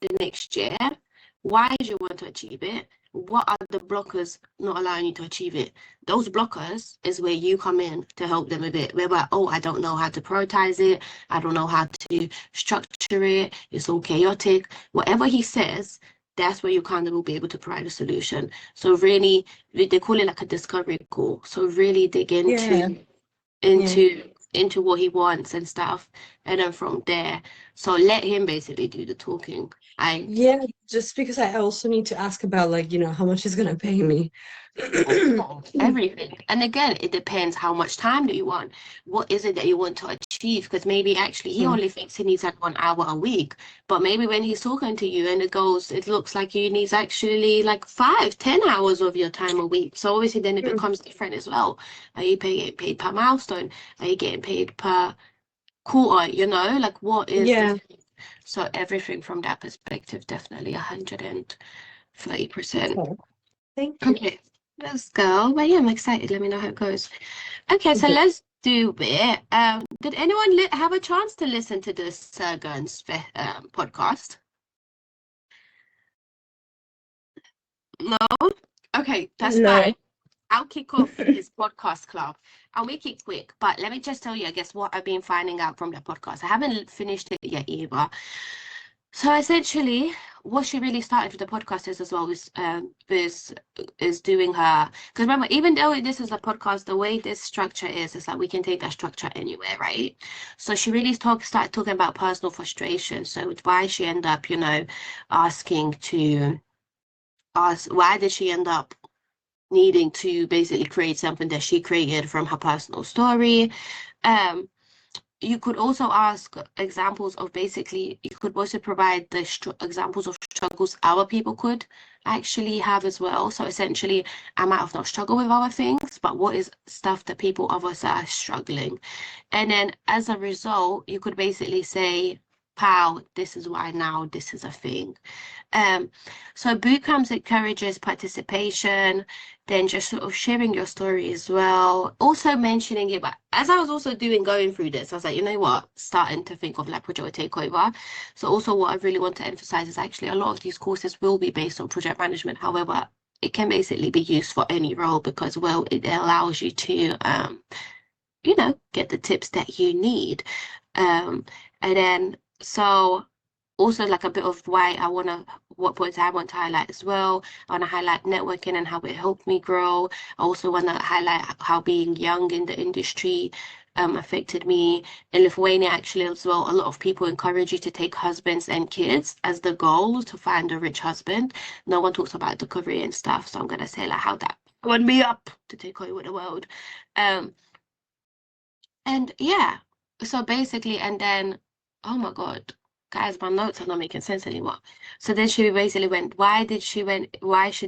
the next year? Why do you want to achieve it? What are the blockers not allowing you to achieve it? Those blockers is where you come in to help them a bit. We're like, oh, I don't know how to prioritize it. I don't know how to structure it. It's all chaotic. Whatever he says, that's where you kind of will be able to provide a solution. So really, they call it like a discovery call. So really dig into what he wants and stuff, and then from there, so let him basically do the talking. Just because I also need to ask about, like, how much he's gonna pay me. Everything, and again, it depends how much time do you want, what is it that you want to achieve, because maybe actually he only thinks he needs like 1 hour a week, but maybe when he's talking to you and it looks like he needs actually like 5-10 hours of your time a week. So obviously then it becomes different as well. Are you getting paid per milestone? Are you getting paid per quarter? Like what is so everything from that perspective, definitely 130%. Thank you. Okay, let's go. But yeah, I'm excited. Let me know how it goes. Okay, so let's do it. Did anyone have a chance to listen to this Sergen's podcast? No? Okay, that's fine. I'll kick off his podcast club. I'll make it quick, but let me just tell you, I guess, what I've been finding out from the podcast. I haven't finished it yet either. So essentially, what she really started with the podcast is doing her, because remember, even though this is a podcast, the way this structure is like we can take that structure anywhere, right? So she really started talking about personal frustration. So why she ended up, asking to ask, why did she end up needing to basically create something that she created from her personal story. You could also ask examples of you could also provide the examples of struggles our people could actually have as well. So essentially, I might have not struggled with other things, but what is stuff that people others are struggling? And then as a result, you could basically say, pow, this is why now this is a thing. So boot camps encourages participation, then just sort of sharing your story as well, also mentioning it. But as I was also going through this, I was like, you know what, starting to think of like project takeover. So also what I really want to emphasize is actually a lot of these courses will be based on project management. However, it can basically be used for any role because, well, it allows you to, get the tips that you need. And then, so also like a bit of what points I want to highlight as well. I want to highlight networking and how it helped me grow. I also want to highlight how being young in the industry affected me. In Lithuania, actually, as well, a lot of people encourage you to take husbands and kids as the goal to find a rich husband. No one talks about the career and stuff, so I'm going to say like how that would me up to take over the world. And yeah, so basically, and then, oh my God, guys, my notes are not making sense anymore. So then she basically went, why she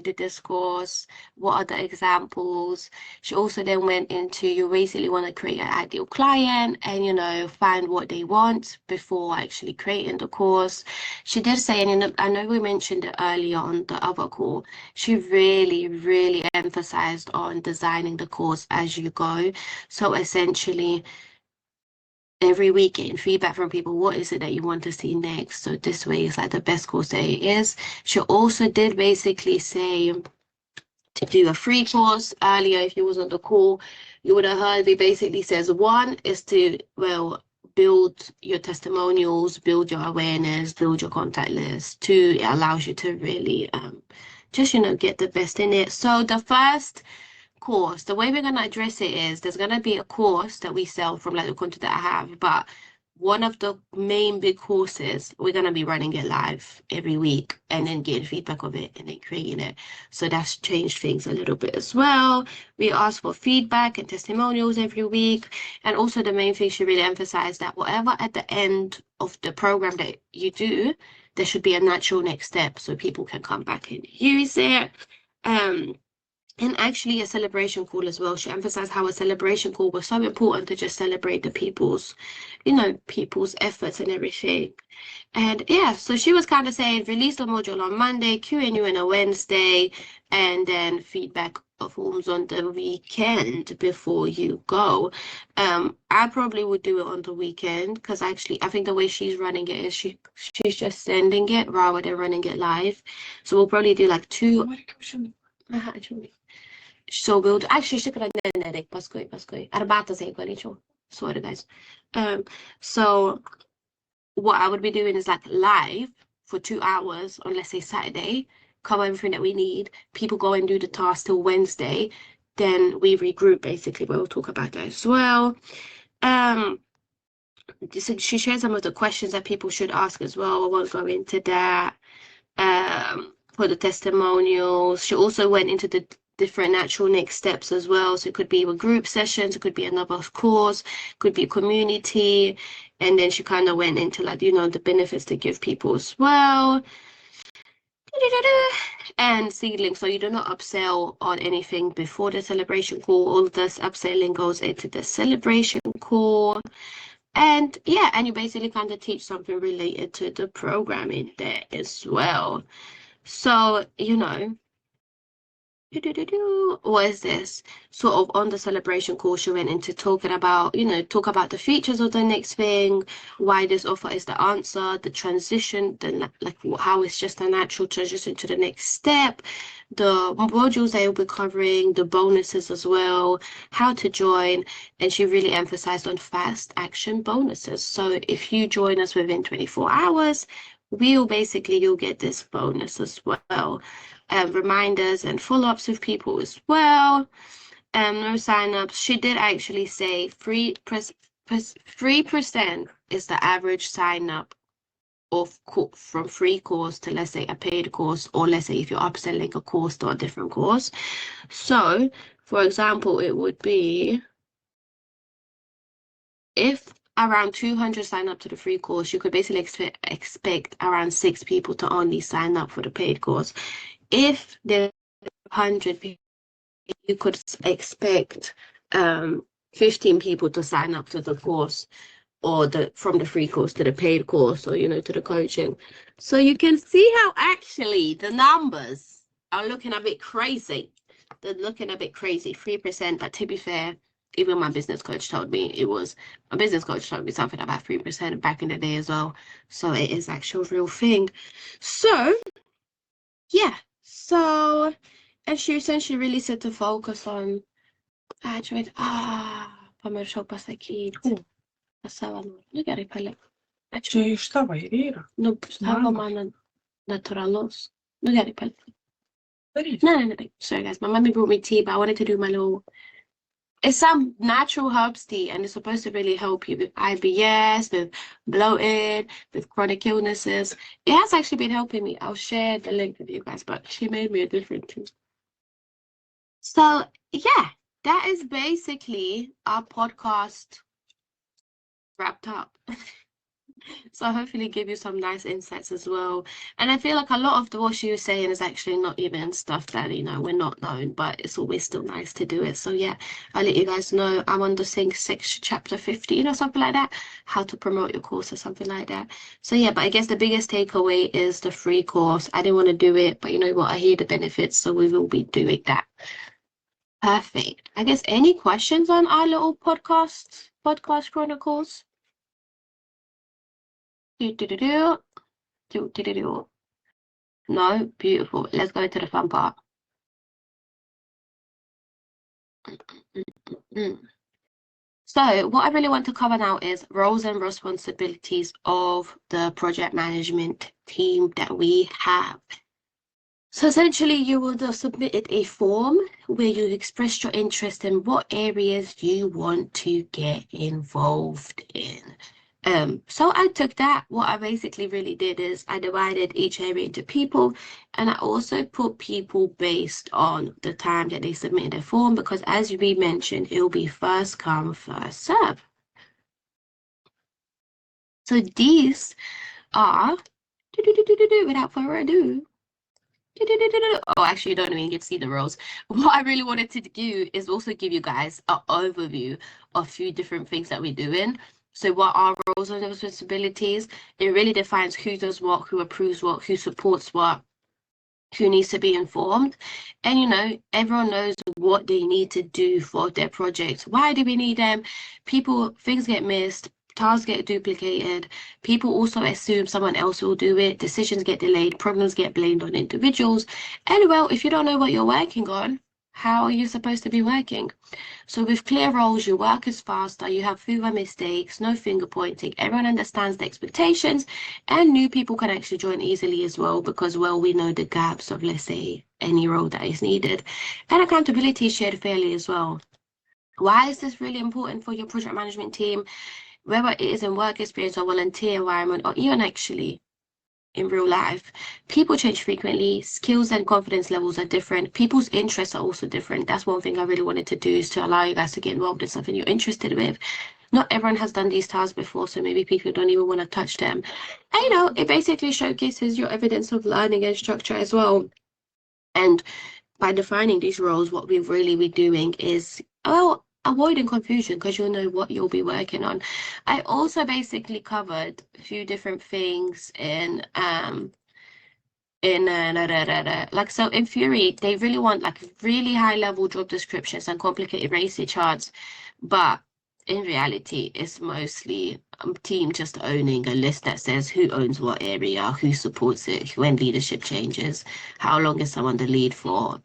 did this course? What are the examples? She also then went into, you basically want to create an ideal client and, find what they want before actually creating the course. She did say, and I know we mentioned it earlier on the other call, she really, really emphasized on designing the course as you go. So essentially, every week getting feedback from people, what is it that you want to see next? So this way is like the best course that it is. She also did basically say to do a free course earlier. If you was on the call, you would have heard it basically says, one is to, build your testimonials, build your awareness, build your contact list. Two, it allows you to really just, get the best in it. So the first course, the way we're going to address it is there's going to be a course that we sell from like the content that I have, but one of the main big courses, we're going to be running it live every week and then getting feedback of it and then creating it. So that's changed things a little bit as well. We ask for feedback and testimonials every week. And also the main thing she really emphasized that whatever at the end of the program that you do, there should be a natural next step so people can come back and use it. And actually a celebration call as well. She emphasized how a celebration call was so important to just celebrate the people's efforts and everything. And yeah, so she was kind of saying release the module on Monday, Q&A on a Wednesday, and then feedback forms on the weekend before you go. I probably would do it on the weekend because actually I think the way she's running it is she's just sending it rather than running it live. So we'll probably do like two. So we'll do, actually شكرا لك باسكوي أربعة زي قوليشو. Sorry guys. So what I would be doing is like live for 2 hours on, let's say, Saturday, cover everything that we need. People go and do the task till Wednesday. Then we regroup basically, where we'll talk about that as well. So she shared some of the questions that people should ask as well. I won't go into that. For the testimonials, she also went into the different natural next steps as well. So it could be a group sessions, it could be another course, could be a community, and then she kind of went into like, the benefits to give people as well. And seedling, so you do not upsell on anything before the celebration call. All of this upselling goes into the celebration call. And yeah, and you basically kind of teach something related to the programming there as well. So, what is this? Sort of on the celebration call, she went into talking about, talk about the features of the next thing, why this offer is the answer, the transition, like how it's just a natural transition to the next step, the modules they will be covering, the bonuses as well, how to join, and she really emphasized on fast action bonuses. So if you join us within 24 hours, you'll get this bonus as well. Reminders and follow-ups with people as well. No sign-ups. She did actually say 3% is the average sign-up from free course to, let's say, a paid course, or let's say if you're upselling a course to a different course. So, for example, it would be if around 200 sign up to the free course, you could basically expect around 6 people to only sign up for the paid course. If there's 100 people, you could expect 15 people to sign up to the course, or from the free course to the paid course, or to the coaching. So you can see how actually the numbers are looking a bit crazy. They're looking a bit crazy, 3%, but to be fair, even my business coach told me something about 3% back in the day as well. So it is actual real thing. So yeah. So, and she essentially really said to focus on помешал посакить. Passava no. Nu gerai paliek. Čia iš tavo ir yra. Nu, savo man natūralus. Nu gerai paliek. No. Sorry guys, my mommy brought me tea, but I wanted to do my little. It's some natural herbs tea, and it's supposed to really help you with IBS, with bloating, with chronic illnesses. It has actually been helping me. I'll share the link with you guys, but she made me a different tea. So yeah, that is basically our podcast wrapped up. So hopefully give you some nice insights as well. And I feel like a lot of what she was saying is actually not even stuff that, we're not known, but it's always still nice to do it. So yeah, I'll let you guys know. I'm on the Think section, chapter 15 or something like that, how to promote your course or something like that. So yeah, but I guess the biggest takeaway is the free course. I didn't want to do it, but you know what, I hear the benefits, so we will be doing that. Perfect. I guess any questions on our little podcast chronicles? No, beautiful. Let's go to the fun part. So what I really want to cover now is roles and responsibilities of the project management team that we have. So essentially you would have submitted a form where you expressed your interest in what areas you want to get involved in. So I took that. What I basically really did is I divided each area into people, and I also put people based on the time that they submitted their form, because as we mentioned, it will be first come, first serve. So these are, without further ado, oh, actually, you don't even get to see the roles. What I really wanted to do is also give you guys an overview of a few different things that we're doing. So what are roles and responsibilities? It really defines who does what, who approves what, who supports what. who needs to be informed. And everyone knows what they need to do for their projects. Why do we need them? Things get missed, tasks get duplicated, people also assume someone else will do it, decisions get delayed, problems get blamed on individuals. And well, if you don't know what you're working on, how are you supposed to be working? So with clear roles, your work is faster, you have fewer mistakes, no finger pointing, everyone understands the expectations, and new people can actually join easily as well because, well, we know the gaps of, let's say, any role that is needed. And accountability is shared fairly as well. Why is this really important for your project management team? Whether it is in work experience or volunteer environment or even actually in real life, people change frequently, skills and confidence levels are different, people's interests are also different. That's one thing I really wanted to do, is to allow you guys to get involved in something you're interested with. Not everyone has done these tasks before, so maybe people don't even want to touch them. And it basically showcases your evidence of learning and structure as well. And by defining these roles, what we really be doing is, avoiding confusion because you'll know what you'll be working on. I also basically covered a few different things like, so in Fury, they really want like really high level job descriptions and complicated racy charts, but in reality, it's mostly a team just owning a list that says who owns what area, who supports it, when leadership changes, how long is someone the lead for.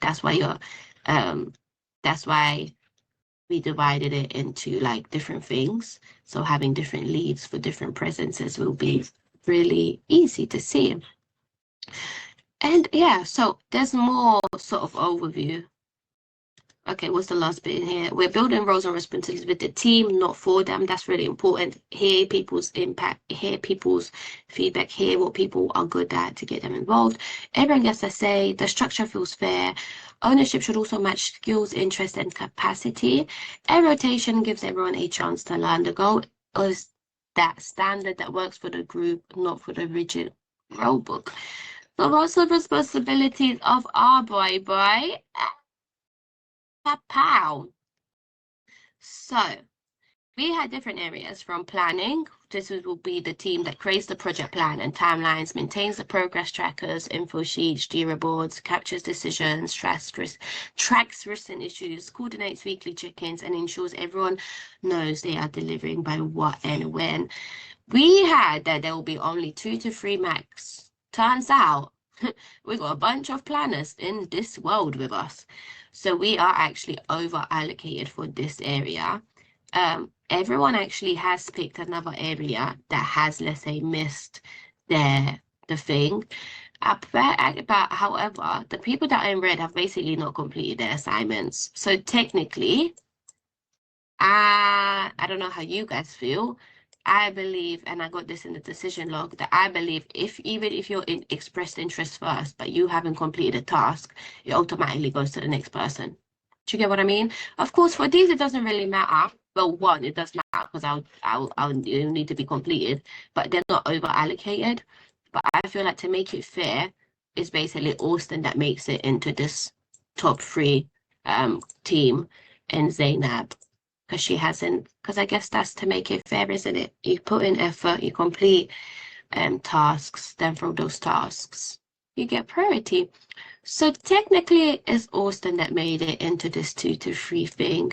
Um, that's why we divided it into like different things. So having different leads for different presences will be really easy to see. And yeah, so there's more sort of overview. Okay, what's the last bit in here? We're building roles and responsibilities with the team, not for them. That's really important. Hear people's impact, hear people's feedback, hear what people are good at to get them involved. Everyone gets a say. The structure feels fair. Ownership should also match skills, interest, and capacity. And rotation gives everyone a chance to learn. The goal is that standard that works for the group, not for the rigid rule book. The roles and responsibilities of our boy. Pow. So we had different areas from planning. This will be the team that creates the project plan and timelines, maintains the progress trackers, info sheets, Jira boards, captures decisions, tracks risks and issues, coordinates weekly check-ins, and ensures everyone knows they are delivering by what and when. We had that there will be only 2 to 3 max. Turns out we've got a bunch of planners in this world with us. So we are actually over allocated for this area. Everyone actually has picked another area that has, let's say, missed the thing. But however, the people that are in red have basically not completed their assignments. So technically, I don't know how you guys feel. I believe, and I got this in the decision log, that I believe even if you're expressed interest first, but you haven't completed a task, it automatically goes to the next person. Do you get what I mean? Of course, for these, it doesn't really matter. Well, one, it does matter because I'll need to be completed, but they're not over allocated. But I feel like to make it fair, it's basically Austin that makes it into this top 3 team, and Zainab, because she hasn't, because I guess that's to make it fair, isn't it? You put in effort, you complete tasks, then from those tasks, you get priority. So technically, it's Austin that made it into this 2 to 3 thing.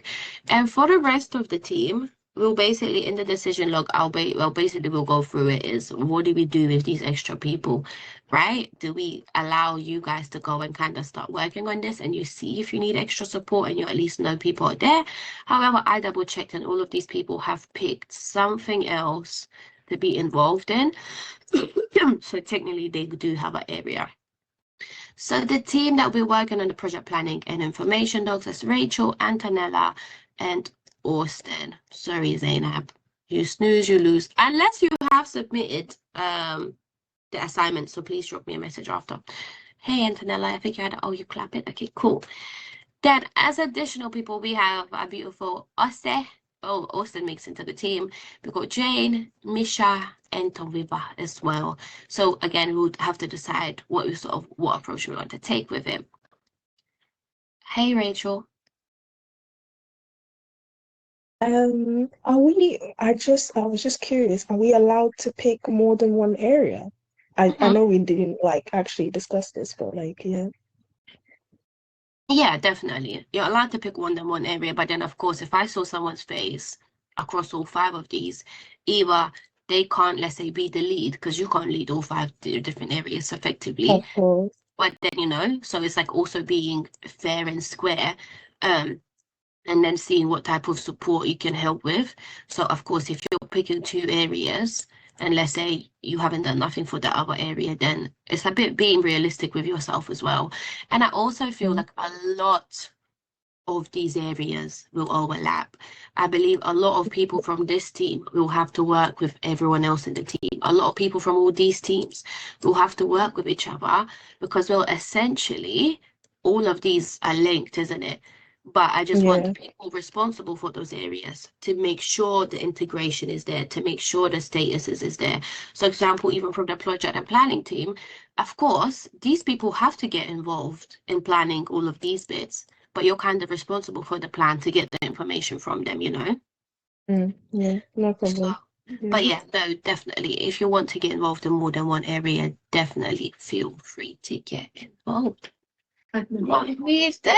And for the rest of the team, we'll basically, in the decision log, basically we'll go through it is, what do we do with these extra people, right? Do we allow you guys to go and kind of start working on this and you see if you need extra support and you at least know people are there? However, I double checked and all of these people have picked something else to be involved in. So technically they do have an area. So the team that we're working on the project planning and information docs is Rachel, Antonella, and Austin. Sorry, Zainab. You snooze, you lose. Unless you have submitted the assignment, so please drop me a message after. Hey, Antonella, I think you had, you clap it. Okay, cool. Then as additional people, we have a beautiful Ose. Oh, Austin makes into the team. We've got Jane, Misha, and Toviva as well. So again, we'll have to decide what approach we want to take with it. Hey, Rachel. I was just curious, are we allowed to pick more than one area? I know we didn't like actually discuss this, but like, yeah. Yeah, definitely. You're allowed to pick one area, but then of course, if I saw someone's face across all five of these, either they can't, let's say, be the lead because you can't lead all five different areas effectively. Of course. But then, so it's like also being fair and square, and then seeing what type of support you can help with. So of course, if you're picking two areas, and let's say you haven't done nothing for the other area, then it's a bit being realistic with yourself as well. And I also feel Mm. like a lot of these areas will overlap. I believe a lot of people from this team will have to work with everyone else in the team. A lot of people from all these teams will have to work with each other because, well, essentially, all of these are linked, isn't it? But I just want the Yeah. people responsible for those areas to make sure the integration is there, to make sure the statuses is there. So, example, even from the project and planning team, of course, these people have to get involved in planning all of these bits, but you're kind of responsible for the plan to get the information from them. Yeah, no So, problem. Yeah. but yeah, no, definitely. If you want to get involved in more than one area, definitely feel free to get involved. Mommy's dead.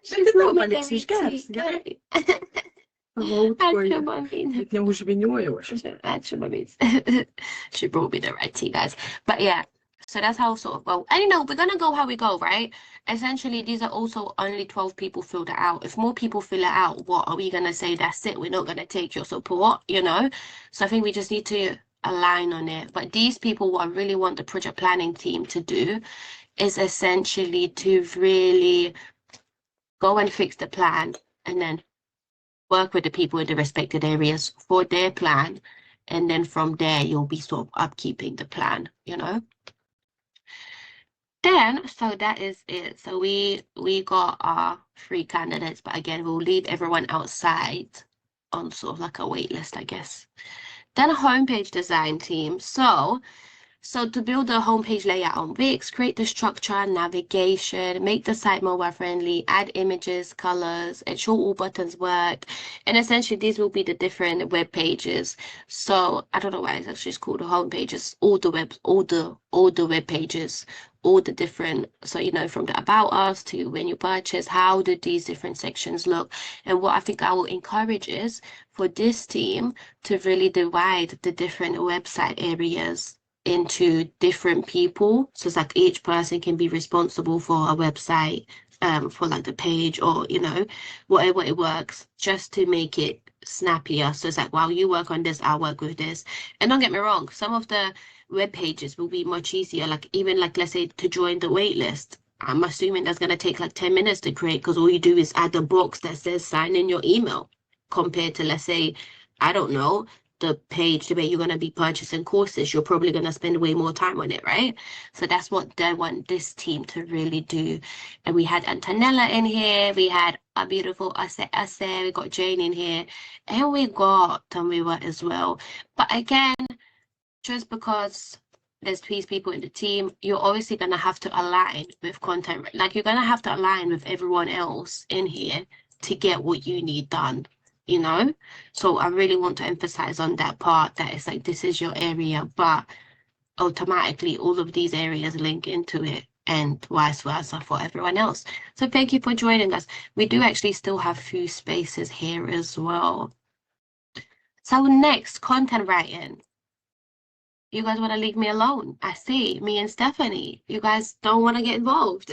She brought me the receipt. Actual mommy. She brought me the right tea, guys. But yeah, so that's how sort of go. And we're gonna go how we go, right? Essentially, these are also only 12 people filled it out. If more people fill it out, what are we gonna say? That's it. We're not gonna take your support. So I think we just need to align on it. But these people, what I really want the project planning team to do is essentially to really go and fix the plan and then work with the people in the respected areas for their plan. And then from there, you'll be sort of upkeeping the plan. Then, so that is it. So we got our 3 candidates, but again, we'll leave everyone outside on sort of like a wait list, I guess. Then a homepage design team. So to build a homepage layout on Wix, create the structure, navigation, make the site mobile friendly, add images, colors, ensure all buttons work. And essentially these will be the different web pages. So I don't know why it's actually called the home pages, all the web pages, all the different, so from the about us to when you purchase, how do these different sections look? And what I think I will encourage is for this team to really divide the different website areas into different people. So it's like each person can be responsible for a website, for like the page or, whatever it works, just to make it snappier. So it's like, while you work on this, I'll work with this. And don't get me wrong, some of the web pages will be much easier. Like even like, let's say to join the wait list. I'm assuming that's going to take like 10 minutes to create because all you do is add the box that says sign in your email compared to, let's say, I don't know, the page the way you're going to be purchasing courses, you're probably going to spend way more time on it, right? So that's what they want this team to really do. And we had Antonella in here, we had a beautiful Ase, we got Jane in here, and we got Tomiwa as well. But again, just because there's these people in the team, you're obviously going to have to align with content. Like you're going to have to align with everyone else in here to get what you need done. So I really want to emphasize on that part, that it's like this is your area, but automatically all of these areas link into it and vice versa for everyone else. So thank you for joining us. We do actually still have few spaces here as well. So next, content writing. You guys want to leave me alone. I see, me and Stephanie. You guys don't want to get involved.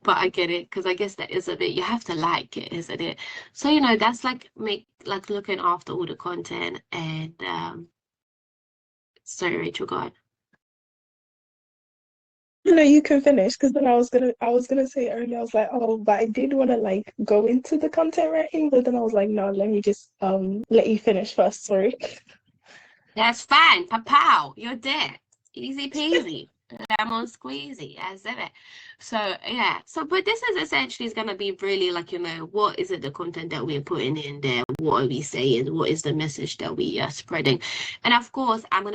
But I get it, because I guess that is a bit, you have to like it, isn't it? So, that's like looking after all the content and sorry, Rachel, go on. No, you can finish because then I was gonna say earlier, I was like, oh, but I did want to like go into the content writing, but then I was like, no, let me just let you finish first. Sorry. That's fine. Pow, you're dead. Easy peasy. Lemon squeezy. I said it. So yeah. So but this is essentially is gonna be really like, what is it the content that we're putting in there? What are we saying? What is the message that we are spreading? And of course, I'm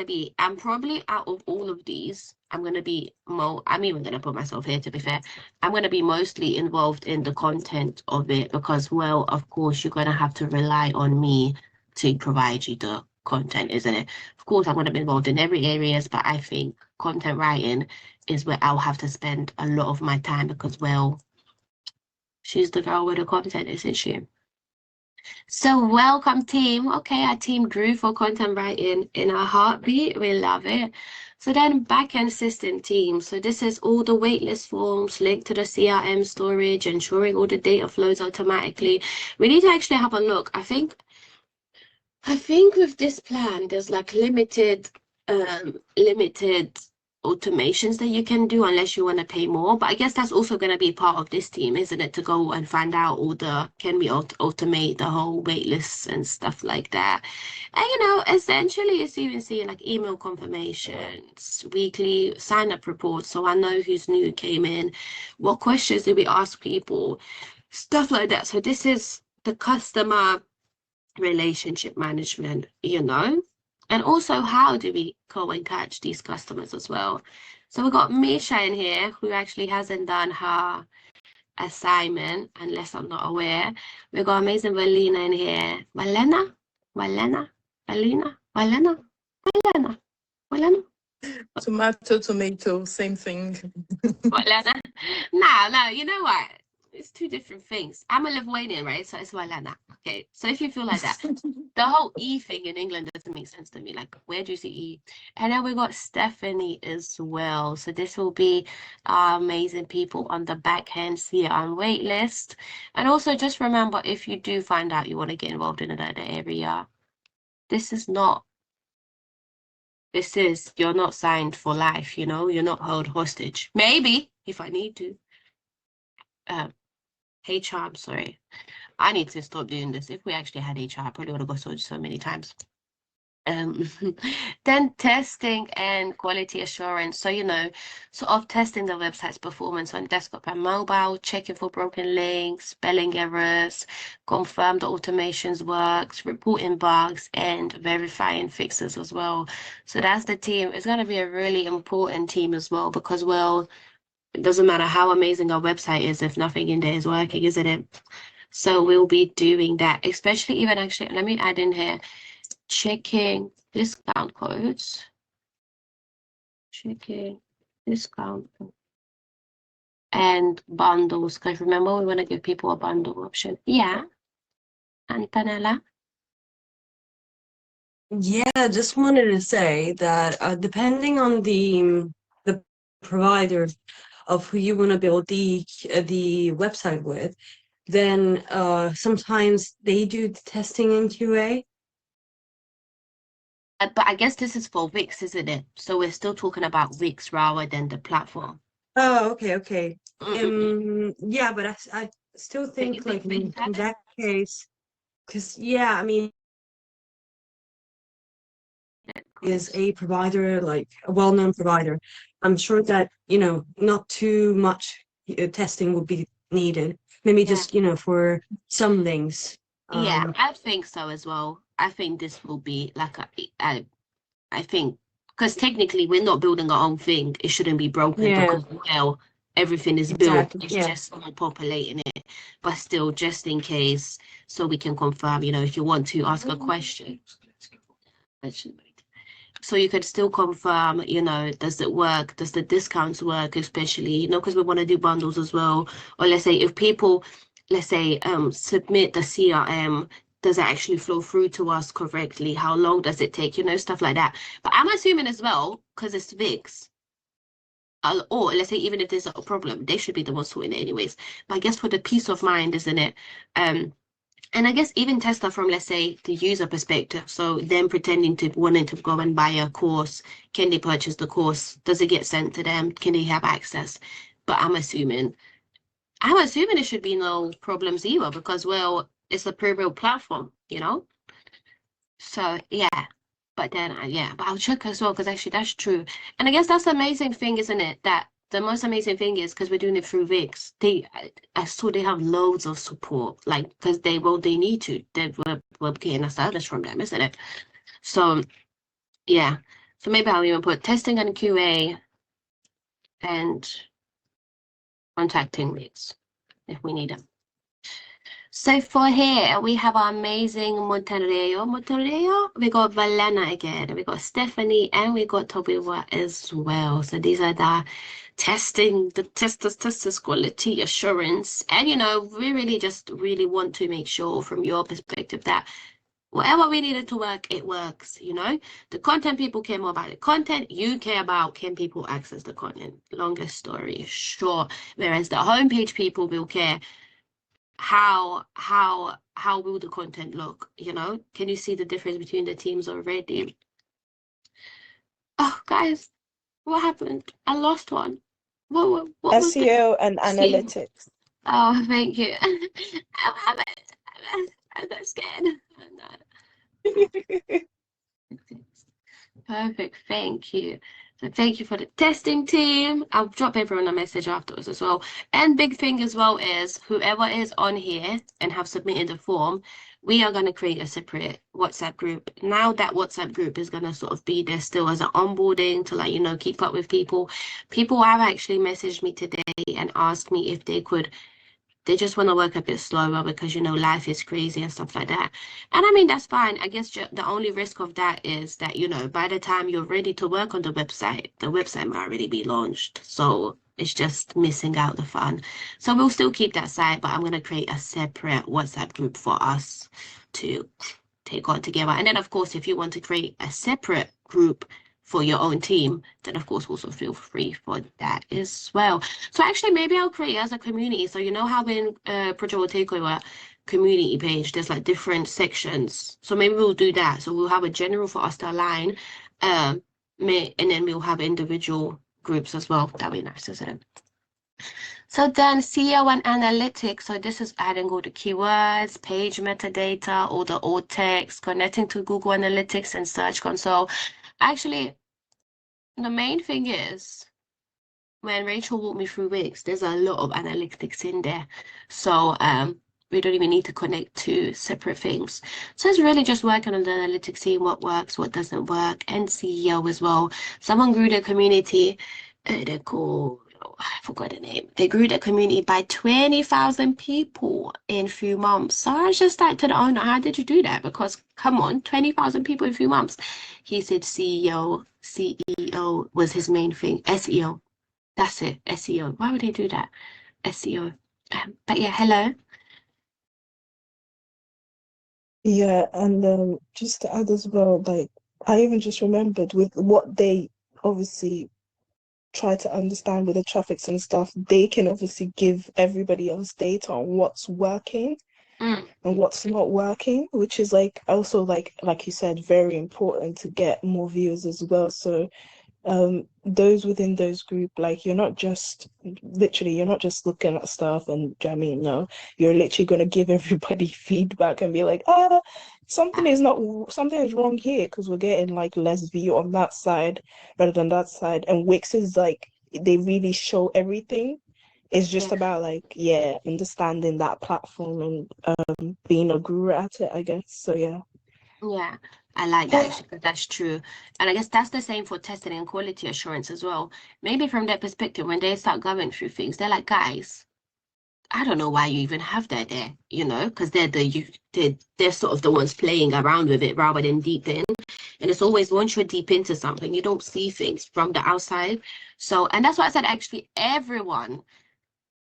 probably out of all of these, I'm even gonna put myself here to be fair. I'm gonna be mostly involved in the content of it because, well, of course, you're gonna have to rely on me to provide you the content, isn't it? Of course, I'm going to be involved in every areas, but I think content writing is where I'll have to spend a lot of my time because, well, she's the girl with the content, isn't she? So welcome team. Okay, our team grew for content writing in a heartbeat. We love it. So then backend system team. So this is all the waitlist forms linked to the CRM storage, ensuring all the data flows automatically. We need to actually have a look. I think with this plan, there's like limited automations that you can do unless you want to pay more. But I guess that's also going to be part of this team, isn't it? To go and find out all the, can we automate the whole wait lists and stuff like that. And, you know, essentially it's even seeing like email confirmations, weekly sign up reports. So I know who's new came in, what questions did we ask people, stuff like that. So this is the customer relationship management, you know, and also how do we go and catch these customers as well. So we've got Misha in here who actually hasn't done her assignment unless I'm not aware. We've got amazing Valina in here. Valena, Tomato, same thing. Valena. No, you know what? It's two different things. I'm a Lithuanian, right? So it's Valena. Okay, so if you feel like that, the whole E thing in England doesn't make sense to me. Like, where do you see E? And then we got Stephanie as well. So this will be amazing people on the backhand CRM wait list. And also just remember, if you do find out you want to get involved in another area, you're not signed for life, you know, you're not held hostage. Maybe if I need to. HR, I'm sorry. I need to stop doing this. If we actually had HR, I probably would have got so many times. Then testing and quality assurance. So, you know, sort of testing the website's performance on desktop and mobile, checking for broken links, spelling errors, confirm the automations works, reporting bugs, and verifying fixes as well. So that's the team. It's going to be a really important team as well because, well, it doesn't matter how amazing our website is if nothing in there is working, isn't it? So we'll be doing that, especially even actually, let me add in here, checking discount codes, checking discount and bundles, because remember we want to give people a bundle option. Yeah, Antonella? Yeah, just wanted to say that depending on the provider of who you want to build the website with, then sometimes they do the testing in QA. But I guess this is for Wix, isn't it? So we're still talking about Wix rather than the platform. Oh, okay. Mm-mm. Yeah, but I still But you think like Wix in has it? that case, because yeah, I mean, is a provider, like a well-known provider, I'm sure that, you know, not too much testing would be needed. Maybe Yeah. just, you know, for some links. Yeah, I think so as well. I think this will be like I think because technically we're not building our own thing. It shouldn't be broken Yeah, because well, everything is built. exactly. It's Yeah. just not populating it. But still, just in case, so we can confirm, you know, if you want to ask a question. So you could still confirm, you know, does it work? Does the discounts work? Especially, you know, because we want to do bundles as well. Or let's say if people, let's say, submit the CRM, does it actually flow through to us correctly? How long does it take? You know, stuff like that. But I'm assuming as well, because it's VIX, or let's say even if there's a problem, they should be the ones sorting it anyways. But I guess for the peace of mind, isn't it? And I guess even Tesla from, let's say, the user perspective. So them pretending to wanting to go and buy a course, can they purchase the course? Does it get sent to them? Can they have access? But I'm assuming it should be no problems either because, well, it's a pre-built platform, you know? So yeah, but then but I'll check as well because actually that's true. And I guess that's the amazing thing, isn't it? That the most amazing thing is because we're doing it through VIX. I saw they have loads of support, like because they need to. We're getting a service from them, isn't it? So yeah, so maybe I'll even put testing and QA and contacting VIX if we need them. So for here, we have our amazing Monterrey. We got Valena again. We got Stephanie, and we got Tobiwa as well. So these are the testers quality assurance. And we really just really want to make sure from your perspective that whatever we needed to work, it works. The content people care more about the content. You care about can people access the content. Longest story short. Whereas the homepage people will care how will the content look. Can you see the difference between the teams already? Oh, guys, what happened? I lost one. What was the SEO and team? analytics. Oh, thank you. I got scared. Oh, no. Perfect, thank you. So thank you for the testing team. I'll drop everyone a message afterwards as well. And big thing as well is whoever is on here and have submitted the form, we are going to create a separate WhatsApp group. Now that WhatsApp group is going to sort of be there still as an onboarding to keep up with people. People have actually messaged me today and asked me if they just want to work a bit slower because life is crazy and stuff like that. And I mean that's fine. I guess the only risk of that is that by the time you're ready to work on the website might already be launched, so it's just missing out the fun. So we'll still keep that site, but I'm going to create a separate WhatsApp group for us to take on together. And then of course, if you want to create a separate group for your own team, then of course also feel free for that as well. So actually maybe I'll create as a community. So how in Project Takeover community page there's like different sections. So maybe we'll do that. So we'll have a general for us to align, and then we'll have individual groups as well. That'd be nice, isn't it? So then SEO and analytics. So this is adding all the keywords, page metadata, all the alt text, connecting to Google Analytics and Search Console. Actually, the main thing is when Rachel walked me through Wix, there's a lot of analytics in there. So we don't even need to connect to separate things. So it's really just working on the analytics, seeing what works, what doesn't work, and SEO as well. Someone grew their community, they're called, I forgot the name. They grew their community by 20,000 people in a few months. So I was just like to the owner, how did you do that? Because come on, 20,000 people in a few months. He said CEO was his main thing. SEO. That's it, SEO. Why would they do that? SEO. But yeah, hello. Yeah, and just to add as well, like I even just remembered with what they obviously try to understand with the traffics and stuff, they can obviously give everybody else data on what's working Mm. and what's not working, which is like also like you said, very important to get more views as well. So those within those group, like you're not just looking at stuff and do you know what I mean? No, you're literally gonna give everybody feedback and be like, something is wrong here because we're getting like less view on that side rather than that side. And Wix is like they really show everything. It's just Yeah. about like understanding that platform and being a guru at it, I guess. So yeah. Yeah, I like that actually, because that's true. And I guess that's the same for testing and quality assurance as well. Maybe from their perspective, when they start going through things, they're like, guys, I don't know why you even have that there, because they're sort of the ones playing around with it rather than deep in. And it's always once you're deep into something, you don't see things from the outside. So, and that's why I said actually everyone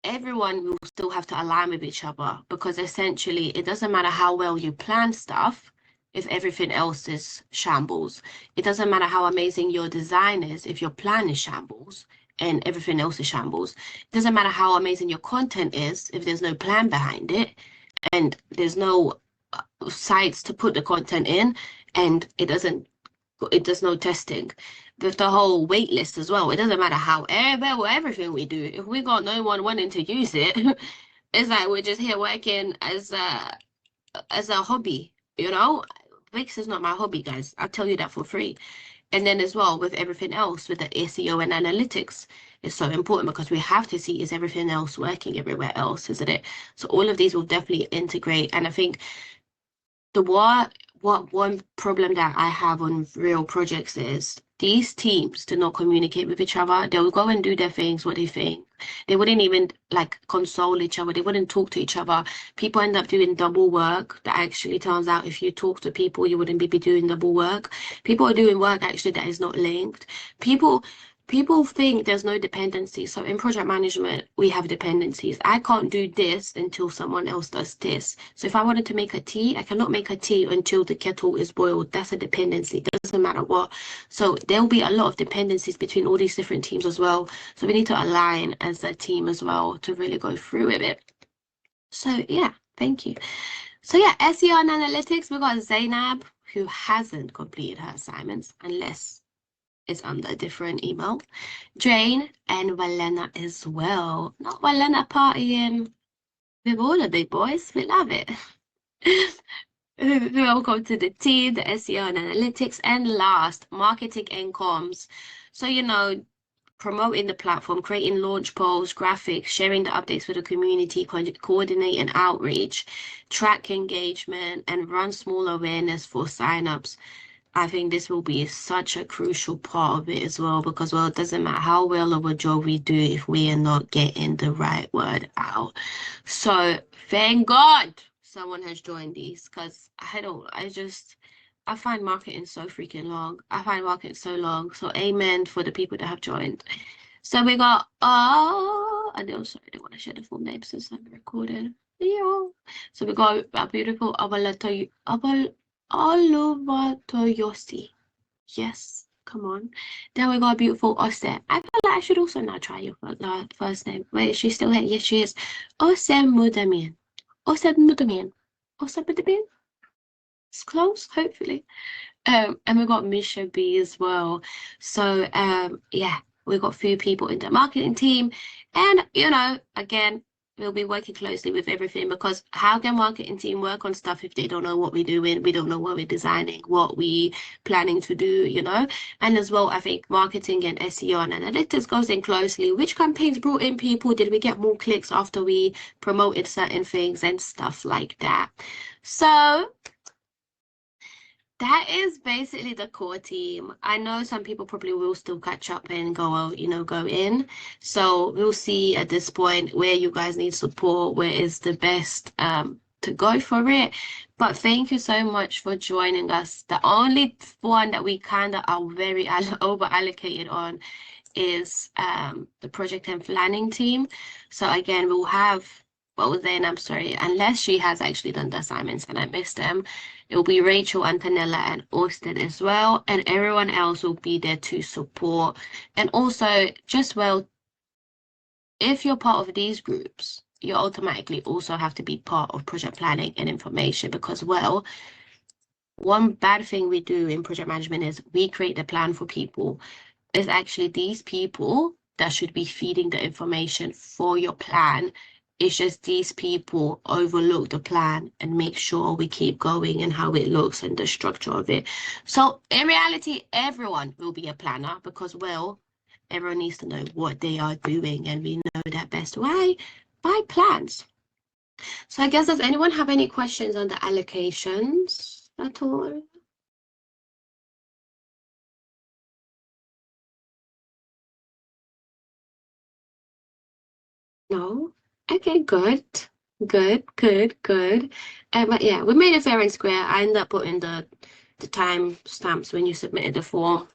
will still have to align with each other, because essentially it doesn't matter how well you plan stuff if everything else is shambles. It doesn't matter how amazing your design is if your plan is shambles and everything else is shambles. It doesn't matter how amazing your content is if there's no plan behind it and there's no sites to put the content in, and it does no testing. With the whole wait list as well, it doesn't matter how everything we do, if we got no one wanting to use it, it's like we're just here working as a hobby. Wix is not my hobby, guys. I'll tell you that for free. And then as well with everything else, with the SEO and analytics, it's so important because we have to see, is everything else working everywhere else, isn't it? So all of these will definitely integrate. And I think the what one problem that I have on real projects is these teams do not communicate with each other. They'll go and do their things, what they think. They wouldn't even like console each other. They wouldn't talk to each other. People end up doing double work. That actually turns out if you talk to people, you wouldn't be doing double work. People are doing work actually that is not linked. People think there's no dependency. So in project management, we have dependencies. I can't do this until someone else does this. So if I wanted to make a tea, I cannot make a tea until the kettle is boiled. That's a dependency. It doesn't matter what. So there will be a lot of dependencies between all these different teams as well. So we need to align as a team as well to really go through with it. So yeah, thank you. So yeah, SEO and analytics, we got Zainab, who hasn't completed her assignments unless is under a different email. Jane and Walena as well. Not Walena partying with all the big boys. We love it. Welcome to the team, the SEO and analytics, and last, marketing and comms. So, you know, promoting the platform, creating launch posts, graphics, sharing the updates with the community, coordinating outreach, track engagement, and run small awareness for signups. I think this will be such a crucial part of it as well, because, well, it doesn't matter how well of a job we do if we are not getting the right word out. So thank God someone has joined these, because I find marketing so freaking long. I find marketing so long. So amen for the people that have joined. So we got, I don't want to share the full name since I'm recording. Yeah. So we got a beautiful Oluwatoyosi. Yes, come on. Then we got a beautiful Ose. I feel like I should also now try your first name. Wait, is she still here? Yes, she is. Ose Mudamian. Ose Mudamian. Ose Mudamian? It's close, hopefully. And we got Misha B as well. So yeah, we've got a few people in the marketing team. And you know, again, we'll be working closely with everything, because how can marketing team work on stuff if they don't know what we're doing, we don't know what we're designing, what we planning to do, you know? And as well, I think marketing and SEO and analytics goes in closely. Which campaigns brought in people? Did we get more clicks after we promoted certain things and stuff like that? So that is basically the core team. I know some people probably will still catch up and go out, you know, go in. So we'll see at this point where you guys need support, where is the best to go for it. But thank you so much for joining us. The only one that we kind of are very over allocated on is the project and planning team. So again, we'll have, what was then, I'm sorry, unless she has actually done the assignments and I missed them, it will be Rachel, Antonella, and Austin as well. And everyone else will be there to support. And also, just, well, if you're part of these groups, you automatically also have to be part of project planning and information, because, well, one bad thing we do in project management is we create the plan for people. It's actually these people that should be feeding the information for your plan. It's just these people overlook the plan and make sure we keep going and how it looks and the structure of it. So in reality, everyone will be a planner, because, well, everyone needs to know what they are doing, and we know that best way by plans. So I guess, does anyone have any questions on the allocations at all? No? Okay, good. Good. But yeah, we made it fair and square. I ended up putting the time stamps when you submitted the form.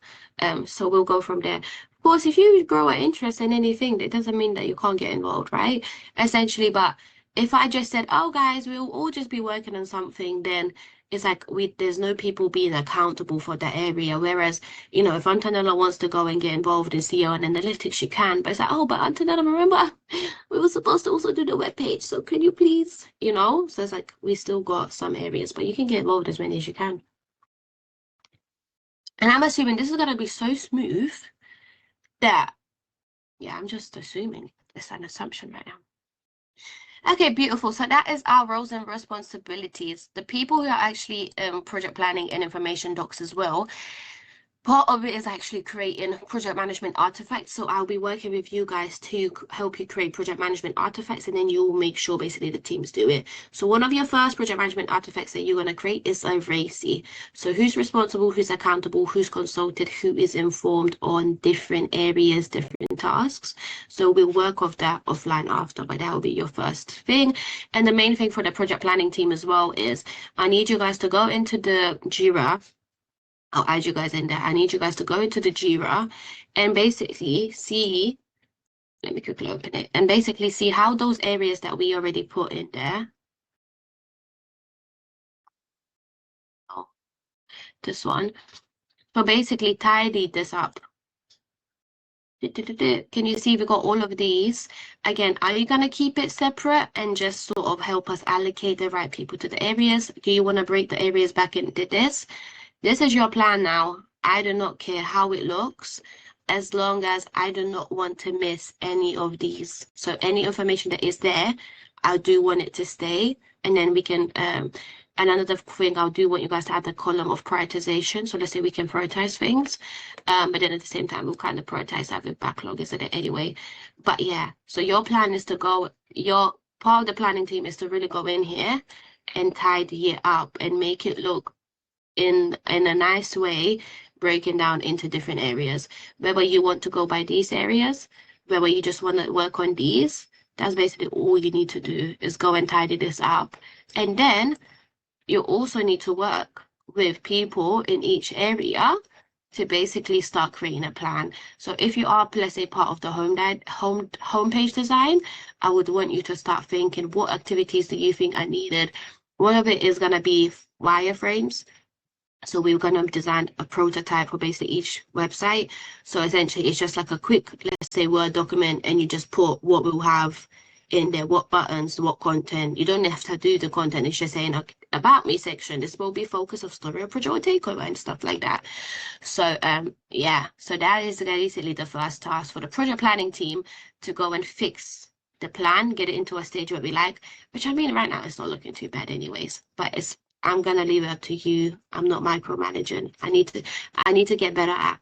So we'll go from there. Of course, if you grow an interest in anything, that doesn't mean that you can't get involved, right? Essentially, but if I just said, oh guys, we'll all just be working on something, then it's like there's no people being accountable for that area. Whereas, you know, if Antonella wants to go and get involved in SEO and analytics, she can. But it's like, oh, but Antonella, remember, we were supposed to also do the webpage. So can you please, you know? So it's like we still got some areas, but you can get involved as many as you can. And I'm assuming this is gonna be so smooth that, yeah, I'm just assuming. It's an assumption right now. Okay, beautiful. So that is our roles and responsibilities. The people who are actually project planning and information docs as well, part of it is actually creating project management artifacts. So I'll be working with you guys to help you create project management artifacts, and then you'll make sure basically the teams do it. So one of your first project management artifacts that you're going to create is a RACI. So who's responsible, who's accountable, who's consulted, who is informed on different areas, different tasks. So we'll work off that offline after, but that will be your first thing. And the main thing for the project planning team as well is I need you guys to go into the Jira. I'll add you guys in there. I need you guys to go into the Jira and basically see, let me quickly open it, and basically see how those areas that we already put in there. Oh, this one. So basically tidy this up. Can you see we got all of these? Again, are you going to keep it separate and just sort of help us allocate the right people to the areas? Do you want to break the areas back into this? This is your plan now. I do not care how it looks, as long as I do not want to miss any of these. So any information that is there, I do want it to stay. And then we can, and another thing, I do want you guys to add the column of prioritization. So let's say we can prioritize things. But then at the same time, we'll kind of prioritize that with backlog, isn't it, anyway? But yeah, so your plan is to go, your part of the planning team is to really go in here and tidy it up and make it look in a nice way, breaking down into different areas. Whether you want to go by these areas, whether you just want to work on these, that's basically all you need to do, is go and tidy this up. And then you also need to work with people in each area to basically start creating a plan. So if you are, let's say, part of the homepage design, I would want you to start thinking, what activities do you think are needed? One of it is going to be wireframes. So we're going to design a prototype for basically each website. So essentially, it's just like a quick, let's say, Word document, and you just put what we'll have in there, what buttons, what content. You don't have to do the content. It's just saying, about me section. This will be focus of story or project takeover and stuff like that. So yeah, so that is basically the first task for the project planning team, to go and fix the plan, get it into a stage where we like, which I mean, right now it's not looking too bad anyways, but I'm gonna leave it up to you. I'm not micromanaging. I need to get better at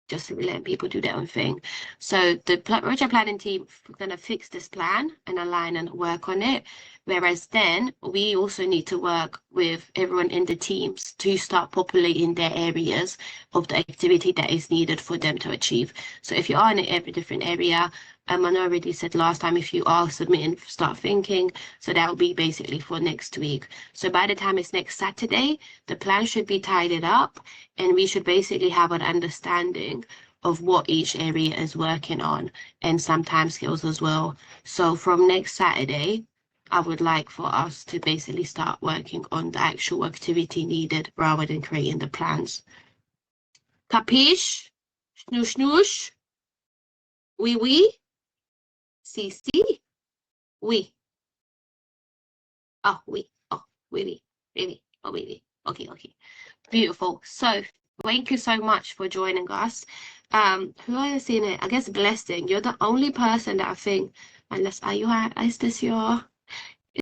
just letting people do their own thing. So the project planning team is gonna fix this plan and align and work on it. Whereas then we also need to work with everyone in the teams to start populating their areas of the activity that is needed for them to achieve. So if you are in every different area, I know I already said last time, if you are submitting, start thinking. So that will be basically for next week. So by the time it's next Saturday, the plan should be tidied up, and we should basically have an understanding of what each area is working on and some time skills as well. So from next Saturday, I would like for us to basically start working on the actual activity needed rather than creating the plans. Capiche? Snoosh snoosh? Oui, oui? Si, si? Oui. Oh, oui. Oh, oui, oui. Oui, oh, oui, oui. Okay, okay. Beautiful. So thank you so much for joining us. Who are you seeing it? I guess Blessing. You're the only person that I think, unless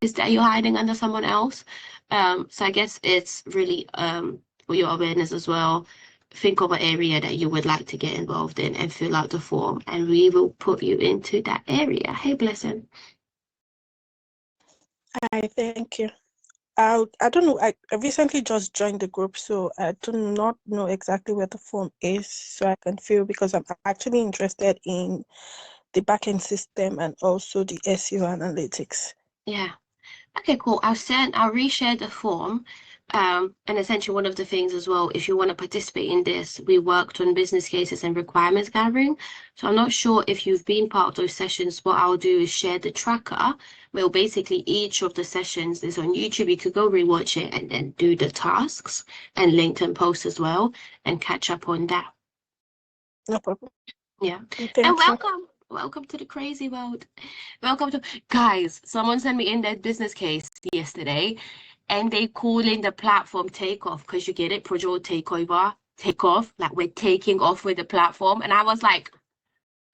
is that you're hiding under someone else? So I guess it's really for your awareness as well. Think of an area that you would like to get involved in and fill out the form, and we will put you into that area. Hey, Blessing. Hi, thank you. I don't know. I recently just joined the group, so I do not know exactly where the form is, so I can fill, because I'm actually interested in the backend system and also the SEO analytics. Yeah. Okay, cool. I'll reshare the form. And essentially one of the things as well, if you want to participate in this, we worked on business cases and requirements gathering. So I'm not sure if you've been part of those sessions. What I'll do is share the tracker. Well, basically each of the sessions is on YouTube. You could go rewatch it and then do the tasks and LinkedIn posts as well and catch up on that. No problem. Yeah. Thank And you. welcome to the crazy world. Welcome to, guys, someone sent me in their business case yesterday, and they calling the platform Takeoff, because you get it, project takeover, takeoff, like we're taking off with the platform. And I was like,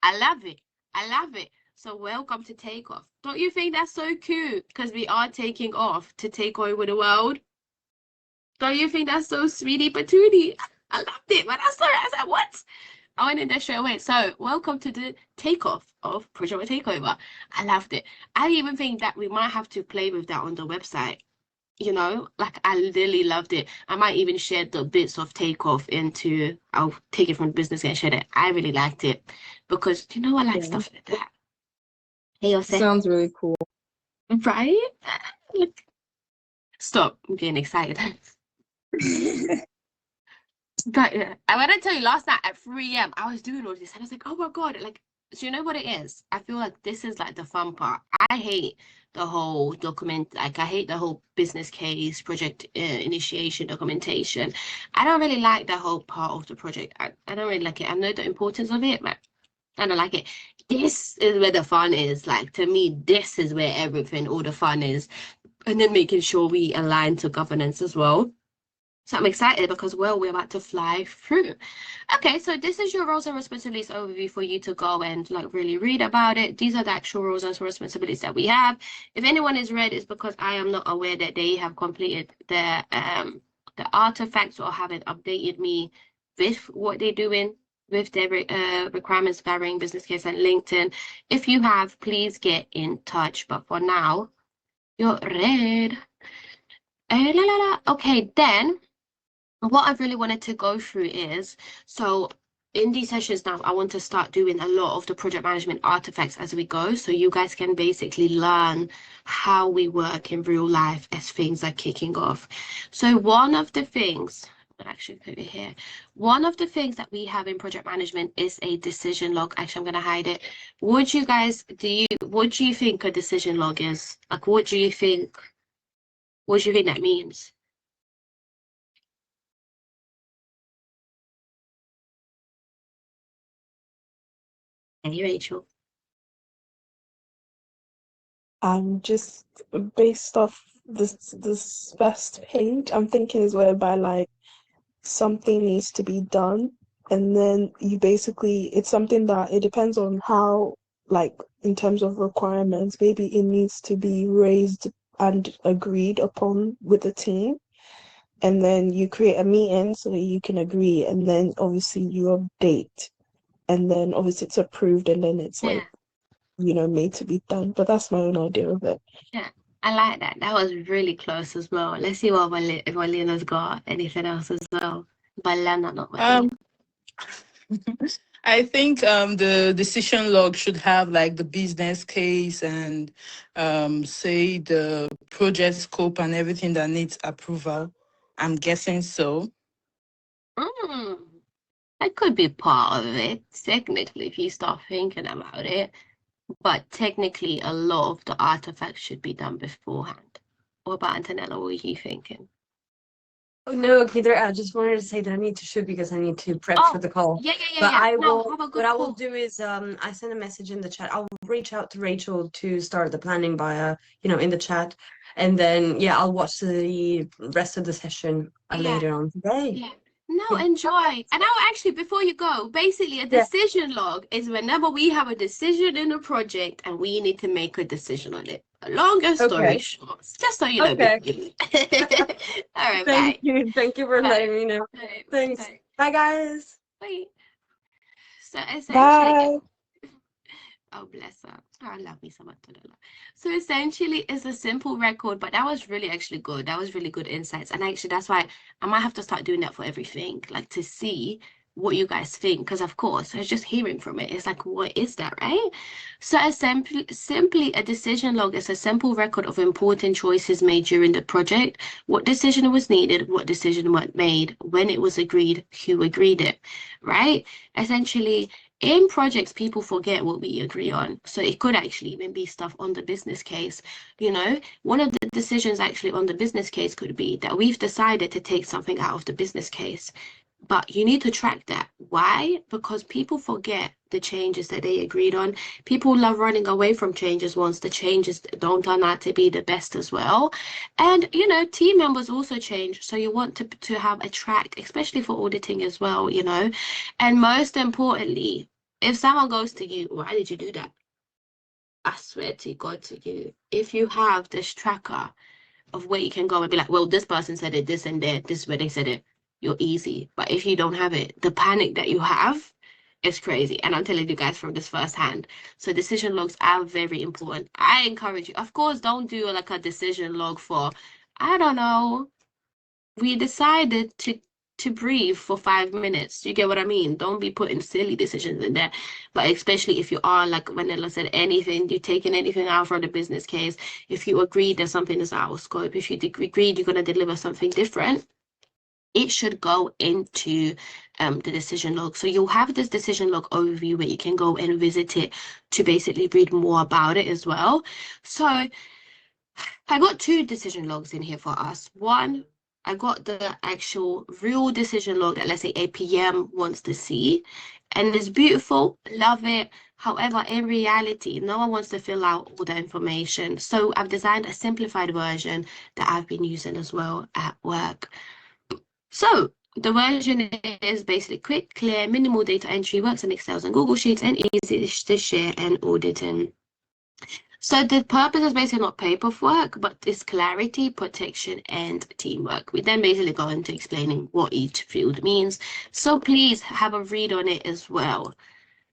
I love it. I love it. So welcome to Takeoff. Don't you think that's so cute? Because we are taking off to take over the world. Don't you think that's so sweetie patootie? I loved it. When I saw it, I said, what? I went in there straight away. So welcome to the takeoff of Project Takeover. I loved it. I even think that we might have to play with that on the website. You know, like I really loved it. I might even share the bits of takeoff into, I'll take it from business and share it. I really liked it because, you know, I like Yeah. stuff like that. Hey, Jose. Sounds really cool. Right? Like, stop. I'm getting excited. But yeah, I want to tell you, last night at 3 a.m., I was doing all this, and I was like, oh my God, like, so you know what it is? I feel like this is like the fun part. I hate the whole like, I hate the whole business case, project initiation, documentation. I don't really like the whole part of the project. I don't really like it. I know the importance of it, but I don't like it. This is where the fun is. Like, to me, this is where everything, all the fun is. And then making sure we align to governance as well. So I'm excited because, well, we're about to fly through. Okay, so this is your roles and responsibilities overview for you to go and like really read about it. These are the actual roles and responsibilities that we have. If anyone is read, it's because I am not aware that they have completed the artifacts or haven't updated me with what they're doing with their requirements gathering, business case, and LinkedIn. If you have, please get in touch. But for now, you're read. Okay, then what I really wanted to go through is, so in these sessions now, I want to start doing a lot of the project management artifacts as we go. So you guys can basically learn how we work in real life as things are kicking off. So one of the things, actually put it here, one of the things that we have in project management is a decision log. Actually, I'm going to hide it. What do you think a decision log is? Like, what do you think that means? Hey, Rachel. Just based off this first page, I'm thinking is whereby like something needs to be done, and then you basically it's something that it depends on how, like in terms of requirements, maybe it needs to be raised and agreed upon with the team, and then you create a meeting so that you can agree, and then obviously you update, and then obviously it's approved, and then it's like made to be done. But that's my own idea of it. Yeah, I like that. That was really close as well. Let's see what if Lena's got anything else as well. Balena, not Valena. I think the decision log should have like the business case and say the project scope and everything that needs approval. I'm guessing so. That could be part of it, technically, if you start thinking about it. But technically, a lot of the artifacts should be done beforehand. What about Antonella? What were you thinking? Oh no, okay, there. I just wanted to say that I need to shoot because I need to prep for the call. Yeah. But I will. Have a good What I call. will do is, I send a message in the chat. I'll reach out to Rachel to start the planning via, in the chat, and then yeah, I'll watch the rest of the session later on today. Yeah. No, enjoy. And now, actually, before you go, basically a decision log is whenever we have a decision in a project and we need to make a decision on it. A longer story short, just so you know. Okay. All right, Thank bye. you. Thank you for letting me know. Bye. Thanks. Bye. Bye, guys. Bye. So essentially, Bye. oh bless her. Oh, I love me so much. So essentially, it's a simple record, but that was really actually good. That was really good insights, and actually, that's why I might have to start doing that for everything, like to see what you guys think, because of course, I was just hearing from it. It's like, what is that, right? So simply a decision log is a simple record of important choices made during the project, what decision was needed, what decision was made, when it was agreed, who agreed it, right? Essentially, in projects, people forget what we agree on. So it could actually even be stuff on the business case. One of the decisions actually on the business case could be that we've decided to take something out of the business case. But you need to track that. Why? Because people forget the changes that they agreed on. People love running away from changes once the changes don't turn out to be the best as well. And, team members also change. So you want to have a track, especially for auditing as well, And most importantly, if someone goes to you, why did you do that? I swear to God to you, if you have this tracker of where you can go and be like, well, this person said it, this and that, this is where they said it. you're easy. But if you don't have it, the panic that you have is crazy. And I'm telling you guys from this firsthand. So decision logs are very important. I encourage you. Of course, don't do like a decision log for, I don't know, we decided to breathe for 5 minutes. You get what I mean? Don't be putting silly decisions in there. But especially if you are, like Vanilla said, anything, you're taking anything out from the business case. If you agree that something is out of scope, if you agreed you're going to deliver something different, it should go into the decision log. So you'll have this decision log overview where you can go and visit it to basically read more about it as well. So I got 2 decision logs in here for us. One, I got the actual real decision log that, let's say, a PM wants to see. And it's beautiful, love it. However, in reality, no one wants to fill out all the information. So I've designed a simplified version that I've been using as well at work. So the version is basically quick, clear, minimal data entry, works in Excel and Google Sheets, and easy to share and audit in. So the purpose is basically not paperwork, but it's clarity, protection, and teamwork. We then basically go into explaining what each field means. So please have a read on it as well.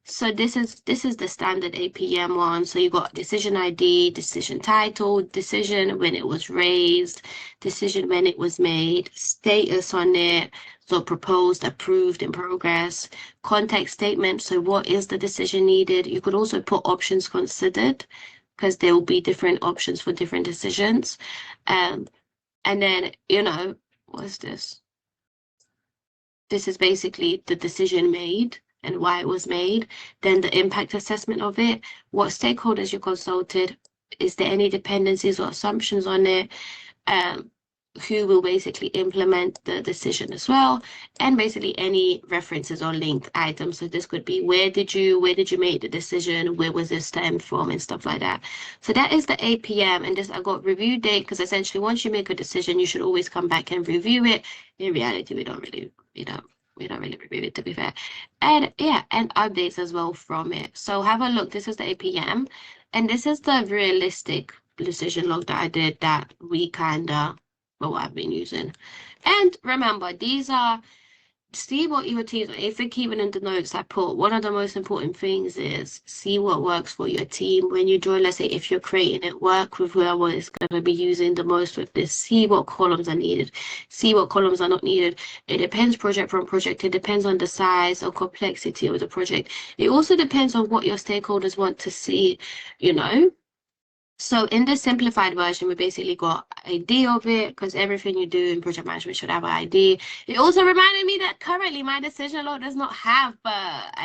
So this is the standard APM one. So you got decision ID, decision title, decision when it was raised, decision when it was made, status on it, so proposed, approved, in progress, context statement. So what is the decision needed? You could also put options considered, because there will be different options for different decisions. And then, what's this? This is basically the decision made and why it was made, then the impact assessment of it, what stakeholders you consulted, is there any dependencies or assumptions on it, who will basically implement the decision as well, and basically any references or linked items. So this could be where did you make the decision, where was it stemmed from, and stuff like that. So that is the APM, and this I got review date, because essentially once you make a decision, you should always come back and review it. In reality, we don't really review it, to be fair. And yeah, and updates as well from it. So have a look. This is the APM, and this is the realistic decision log that I did that we what I've been using. And remember, these are, see what your teams, if you're keeping in the notes I put, one of the most important things is see what works for your team. When you join, let's say if you're creating it, work with whoever is going to be using the most with this. See what columns are needed, see what columns are not needed. It depends project from project. It depends on the size or complexity of the project. It also depends on what your stakeholders want to see, So in the simplified version, we basically got ID of it, because everything you do in project management should have an ID. It also reminded me that currently my decision log does not have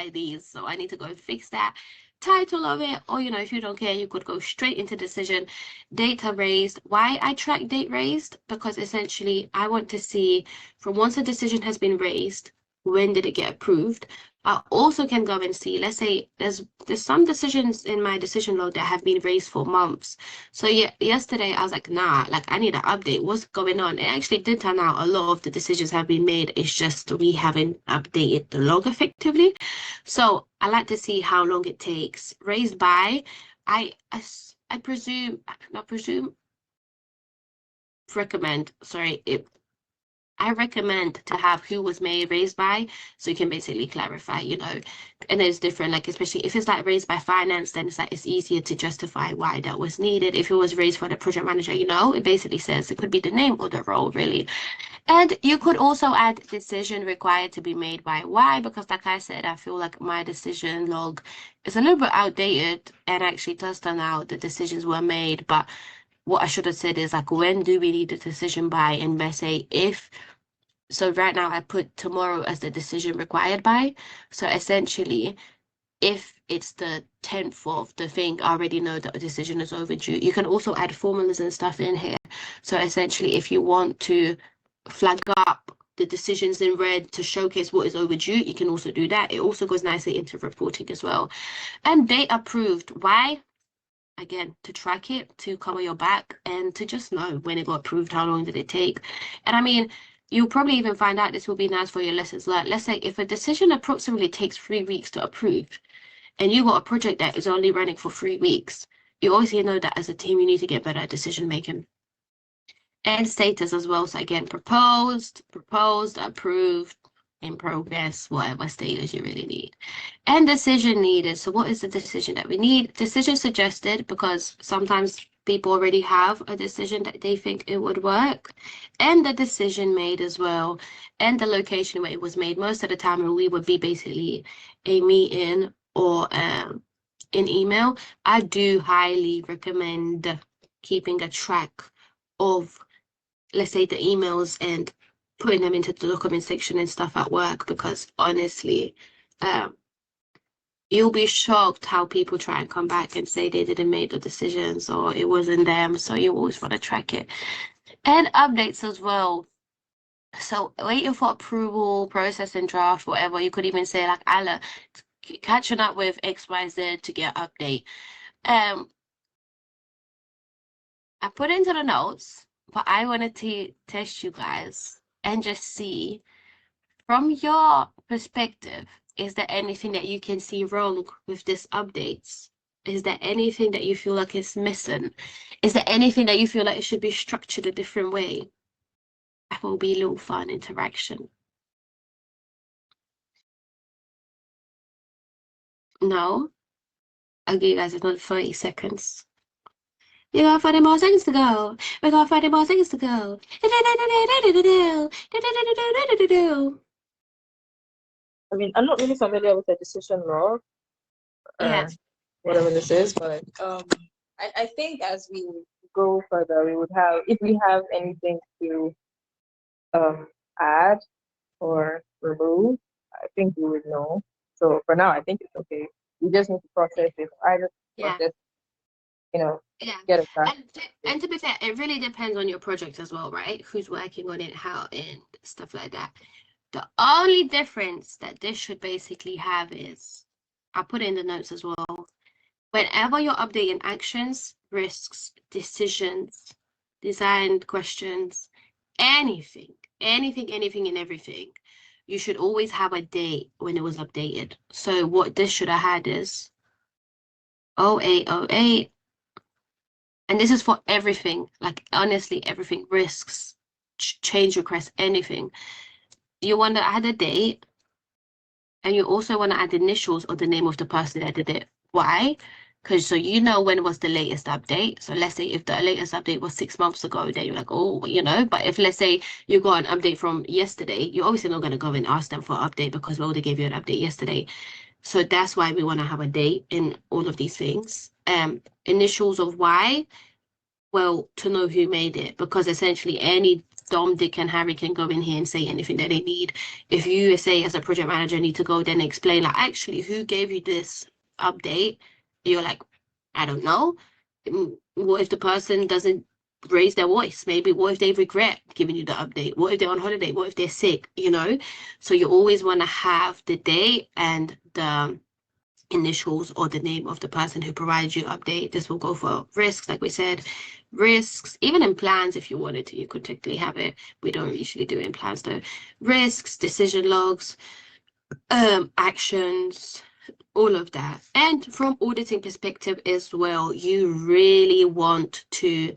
IDs, so I need to go and fix that. Title of it, or if you don't care, you could go straight into decision. Data raised. Why I track date raised? Because essentially I want to see from once a decision has been raised, when did it get approved? I also can go and see, let's say there's some decisions in my decision log that have been raised for months. So yeah, yesterday I was like, nah, like I need an update. What's going on? It actually did turn out a lot of the decisions have been made. It's just we haven't updated the log effectively. So I like to see how long it takes. Raised by, I presume, not presume, recommend, sorry, I recommend to have who was made raised by, so you can basically clarify, and it's different, like especially if it's like raised by finance, then it's easier to justify why that was needed. If it was raised for the project manager, it basically says it could be the name or the role really. And you could also add decision required to be made by why, because like I said, I feel like my decision log is a little bit outdated and actually does turn out the decisions were made, but what I should have said is like, when do we need a decision by? And let's say so right now I put tomorrow as the decision required by. So essentially, if it's the 10th of the thing, I already know that a decision is overdue. You can also add formulas and stuff in here. So essentially, if you want to flag up the decisions in red to showcase what is overdue, you can also do that. It also goes nicely into reporting as well. And date approved. Why? Again, to track it, to cover your back, and to just know when it got approved, how long did it take. And I mean, you'll probably even find out this will be nice for your lessons learned. Let's say if a decision approximately takes 3 weeks to approve, and you got a project that is only running for 3 weeks, you obviously know that as a team, you need to get better at decision making. and status as well. So again, proposed, approved, in progress, whatever status you really need. And decision needed. So what is the decision that we need? Decision suggested, because sometimes people already have a decision that they think it would work. And the decision made as well. And the location where it was made. Most of the time we would be basically a meeting or an email. I do highly recommend keeping a track of, let's say, the emails and putting them into the document section and stuff at work, because honestly, you'll be shocked how people try and come back and say they didn't make the decisions or it wasn't them. So you always want to track it. And updates as well. So waiting for approval, processing draft, whatever. You could even say like, Alla, catching up with XYZ to get an update. I put into the notes, but I wanted to test you guys and just see, from your perspective, is there anything that you can see wrong with this updates? Is there anything that you feel like is missing? Is there anything that you feel like it should be structured a different way? That will be a little fun interaction. No? I'll give you guys another 30 seconds. You got 40 more seconds to go. We got 40 more seconds to go. I mean, I'm not really familiar with the decision log Yeah. or whatever this is, but I think as we go further, we would have, if we have anything to add or remove, I think we would know. So for now, I think it's okay. We just need to process it, either Yeah. or just, Yeah. get it back. And to be fair, it really depends on your project as well, right? Who's working on it, how, and stuff like that. The only difference that this should basically have is, I put it in the notes as well, whenever you're updating actions, risks, decisions, design questions, anything and everything, you should always have a date when it was updated. So what this should have had is 0808. And this is for everything, like honestly, everything, risks, change requests, anything. You want to add a date, and you also want to add initials or the name of the person that did it. Why? Because so you know when was the latest update. So let's say if the latest update was 6 months ago, then you're like, oh, but if let's say you got an update from yesterday, you're obviously not going to go and ask them for an update because well, they gave you an update yesterday. So that's why we want to have a date in all of these things. Initials of why. Well, to know who made it, because essentially any Dom, Dick, and Harry can go in here and say anything that they need. If you say as a project manager need to go then explain like, actually, who gave you this update? You're like, I don't know. What if the person doesn't raise their voice? Maybe what if they regret giving you the update? What if they're on holiday? What if they're sick? So you always want to have the date and the initials or the name of the person who provides you update. This will go for risks, like we said. Risks, even in plans, if you wanted to, you could technically have it. We don't usually do it in plans though. Risks, decision logs, actions, all of that. And from auditing perspective as well, you really want to,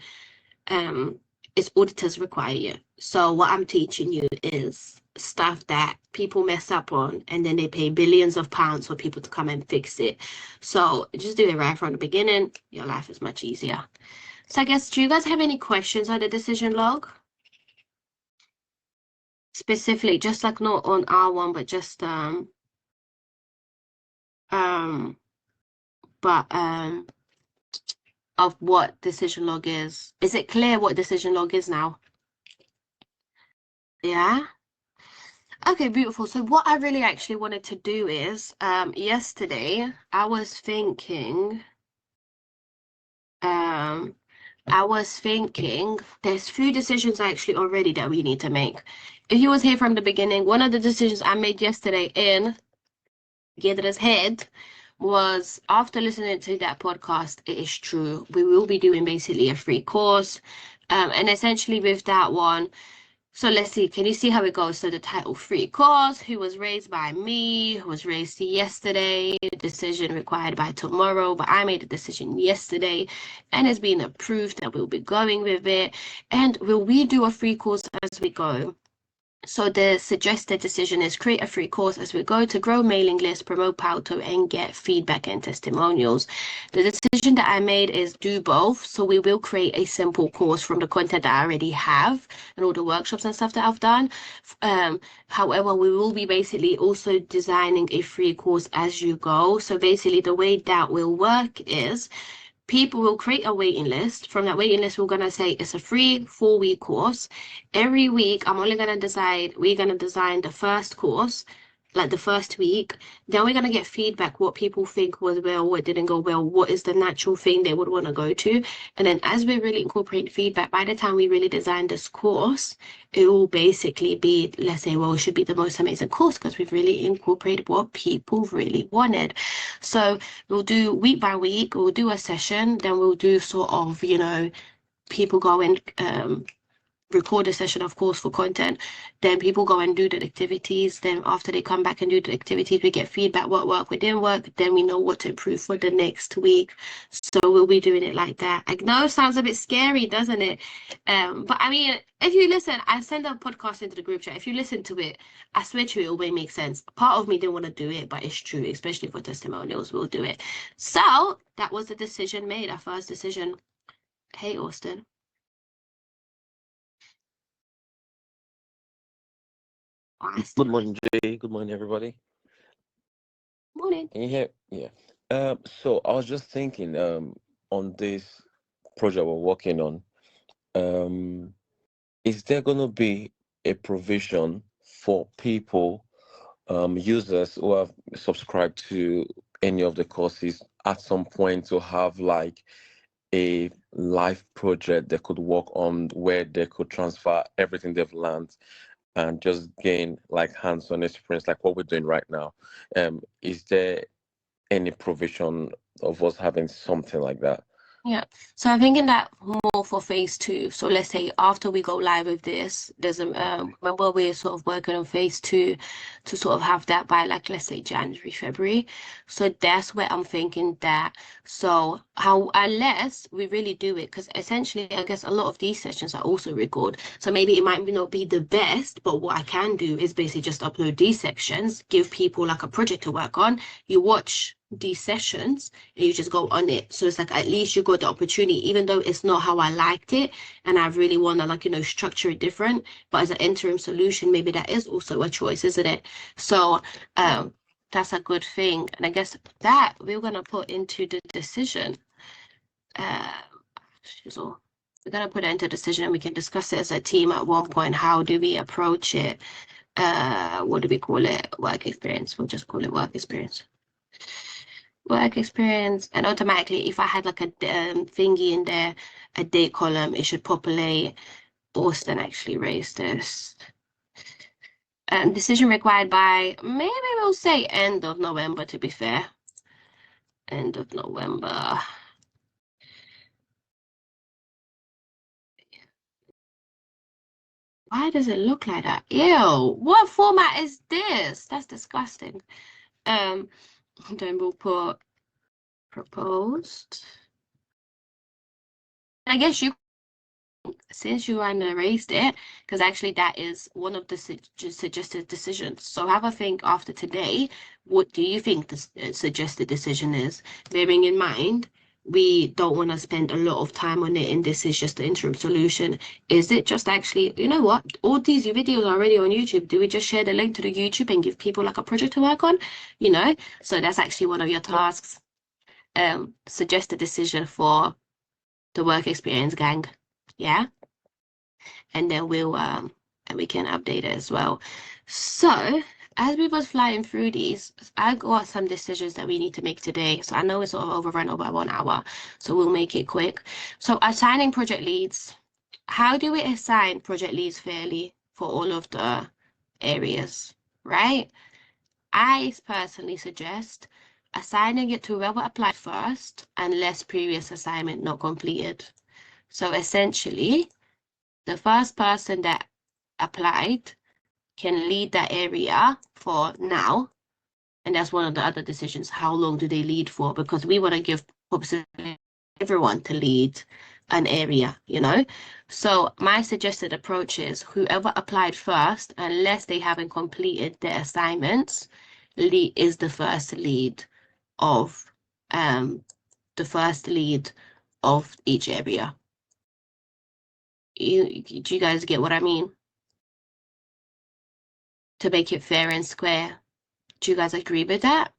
it's auditors require you. So what I'm teaching you is stuff that people mess up on and then they pay billions of pounds for people to come and fix it. So just do it right from the beginning. Your life is much easier. So I guess, do you guys have any questions on the decision log? Specifically, just like not on R1, but just of what decision log is. Is it clear what decision log is now? Yeah. Okay, beautiful. So what I really actually wanted to do is, yesterday I was thinking, there's few decisions actually already that we need to make. If you was here from the beginning, one of the decisions I made yesterday in Gedra's head was, after listening to that podcast, it is true. We will be doing basically a free course. And essentially with that one, So let's see, can you see how it goes? So the title free course, who was raised by me, who was raised yesterday, decision required by tomorrow, but I made a decision yesterday and it's been approved that we'll be going with it. And will we do a free course as we go? So the suggested decision is create a free course as we go to grow mailing lists, promote Palto, and get feedback and testimonials. The decision that I made is do both. So we will create a simple course from the content that I already have and all the workshops and stuff that I've done. However, we will be basically also designing a free course as you go. So basically the way that will work is people will create a waiting list. From that waiting list, we're going to say it's a free 4-week course. Every week, we're going to design the first course, like the first week. Then we're going to get feedback, what people think was well, what didn't go well, what is the natural thing they would want to go to. And then as we really incorporate feedback, by the time we really design this course, it will basically be, let's say, well, it should be the most amazing course because we've really incorporated what people really wanted. So we'll do week by week, we'll do a session, then we'll do sort of, people go and record a session, of course, for content. Then people go and do the activities. Then after they come back and do the activities, we get feedback, what worked, what didn't work. Then we know what to improve for the next week. So we'll be doing it like that. I know it sounds a bit scary, doesn't it? But I mean, if you listen, I send a podcast into the group chat. If you listen to it, I swear to you, it will make sense. Part of me didn't want to do it, but it's true, especially for testimonials, we'll do it. So that was the decision made, our first decision. Hey, Austin. Good morning, Jay. Good morning, everybody. Morning. Can you hear? Yeah. So I was just thinking, on this project we're working on, is there gonna be a provision for people, users who have subscribed to any of the courses at some point to have like a live project they could work on where they could transfer everything they've learned and just gain like hands-on experience like what we're doing right now? Is there any provision of us having something like that? Yeah, so I'm thinking that more for phase 2. So let's say after we go live with this, there's remember we're sort of working on phase 2 to sort of have that by like let's say January, February. So that's where I'm thinking that. So how unless we really do it, because essentially I guess a lot of these sessions are also recorded. So maybe it might not be the best, but what I can do is basically just upload these sections, give people like a project to work on. You watch these sessions and you just go on it. So it's like at least you got the opportunity, even though it's not how I liked it and I really want to like structure it different, but as an interim solution, maybe that is also a choice, isn't it? So that's a good thing. And I guess that we're gonna put into the decision. So we're gonna put it into decision and we can discuss it as a team at one point. How do we approach it? What do we call it? Work experience. We'll just call it work experience. Work experience, and automatically if I had like a thingy in there, a date column, it should populate. Austin actually raised this. Decision required by, maybe we'll say end of November, to be fair. End of November. Why does it look like that? Ew, what format is this? That's disgusting. Then we'll put proposed. I guess you, since you erased it, because actually that is one of the suggested decisions. So have a think after today. What do you think the suggested decision is? Bearing in mind, we don't want to spend a lot of time on it and this is just the interim solution. Is it just actually, you know what? All these videos are already on YouTube. Do we just share the link to the YouTube and give people like a project to work on? So that's actually one of your tasks. Suggest a decision for the work experience gang. Yeah, and then we'll and we can update it as well. So as we was flying through these, I got some decisions that we need to make today. So I know it's sort of overrun over 1 hour, so we'll make it quick. So assigning project leads. How do we assign project leads fairly for all of the areas, right? I personally suggest assigning it to whoever applied first unless previous assignment not completed. So essentially, the first person that applied can lead that area for now. And that's one of the other decisions. How long do they lead for? Because we want to give everyone to lead an area, you know? So my suggested approach is whoever applied first, unless they haven't completed their assignments, is the first lead of each area. Do you guys get what I mean? To make it fair and square. Do you guys agree with that?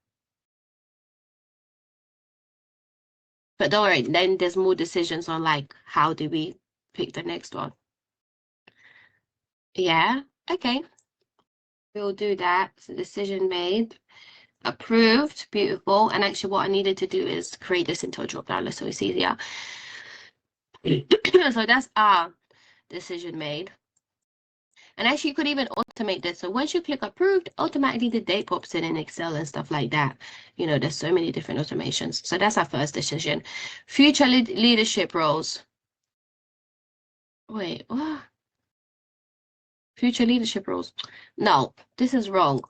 But don't worry, then there's more decisions on like how do we pick the next one. Yeah, okay. We'll do that. So decision made. Approved, beautiful. And actually what I needed to do is create this into a drop down list so it's easier. So that's our decision made. And actually you could even automate this. So once you click approved, automatically the date pops in Excel and stuff like that. You know, there's so many different automations. So that's our first decision. Future leadership roles. Wait, what? Future leadership roles. No, this is wrong.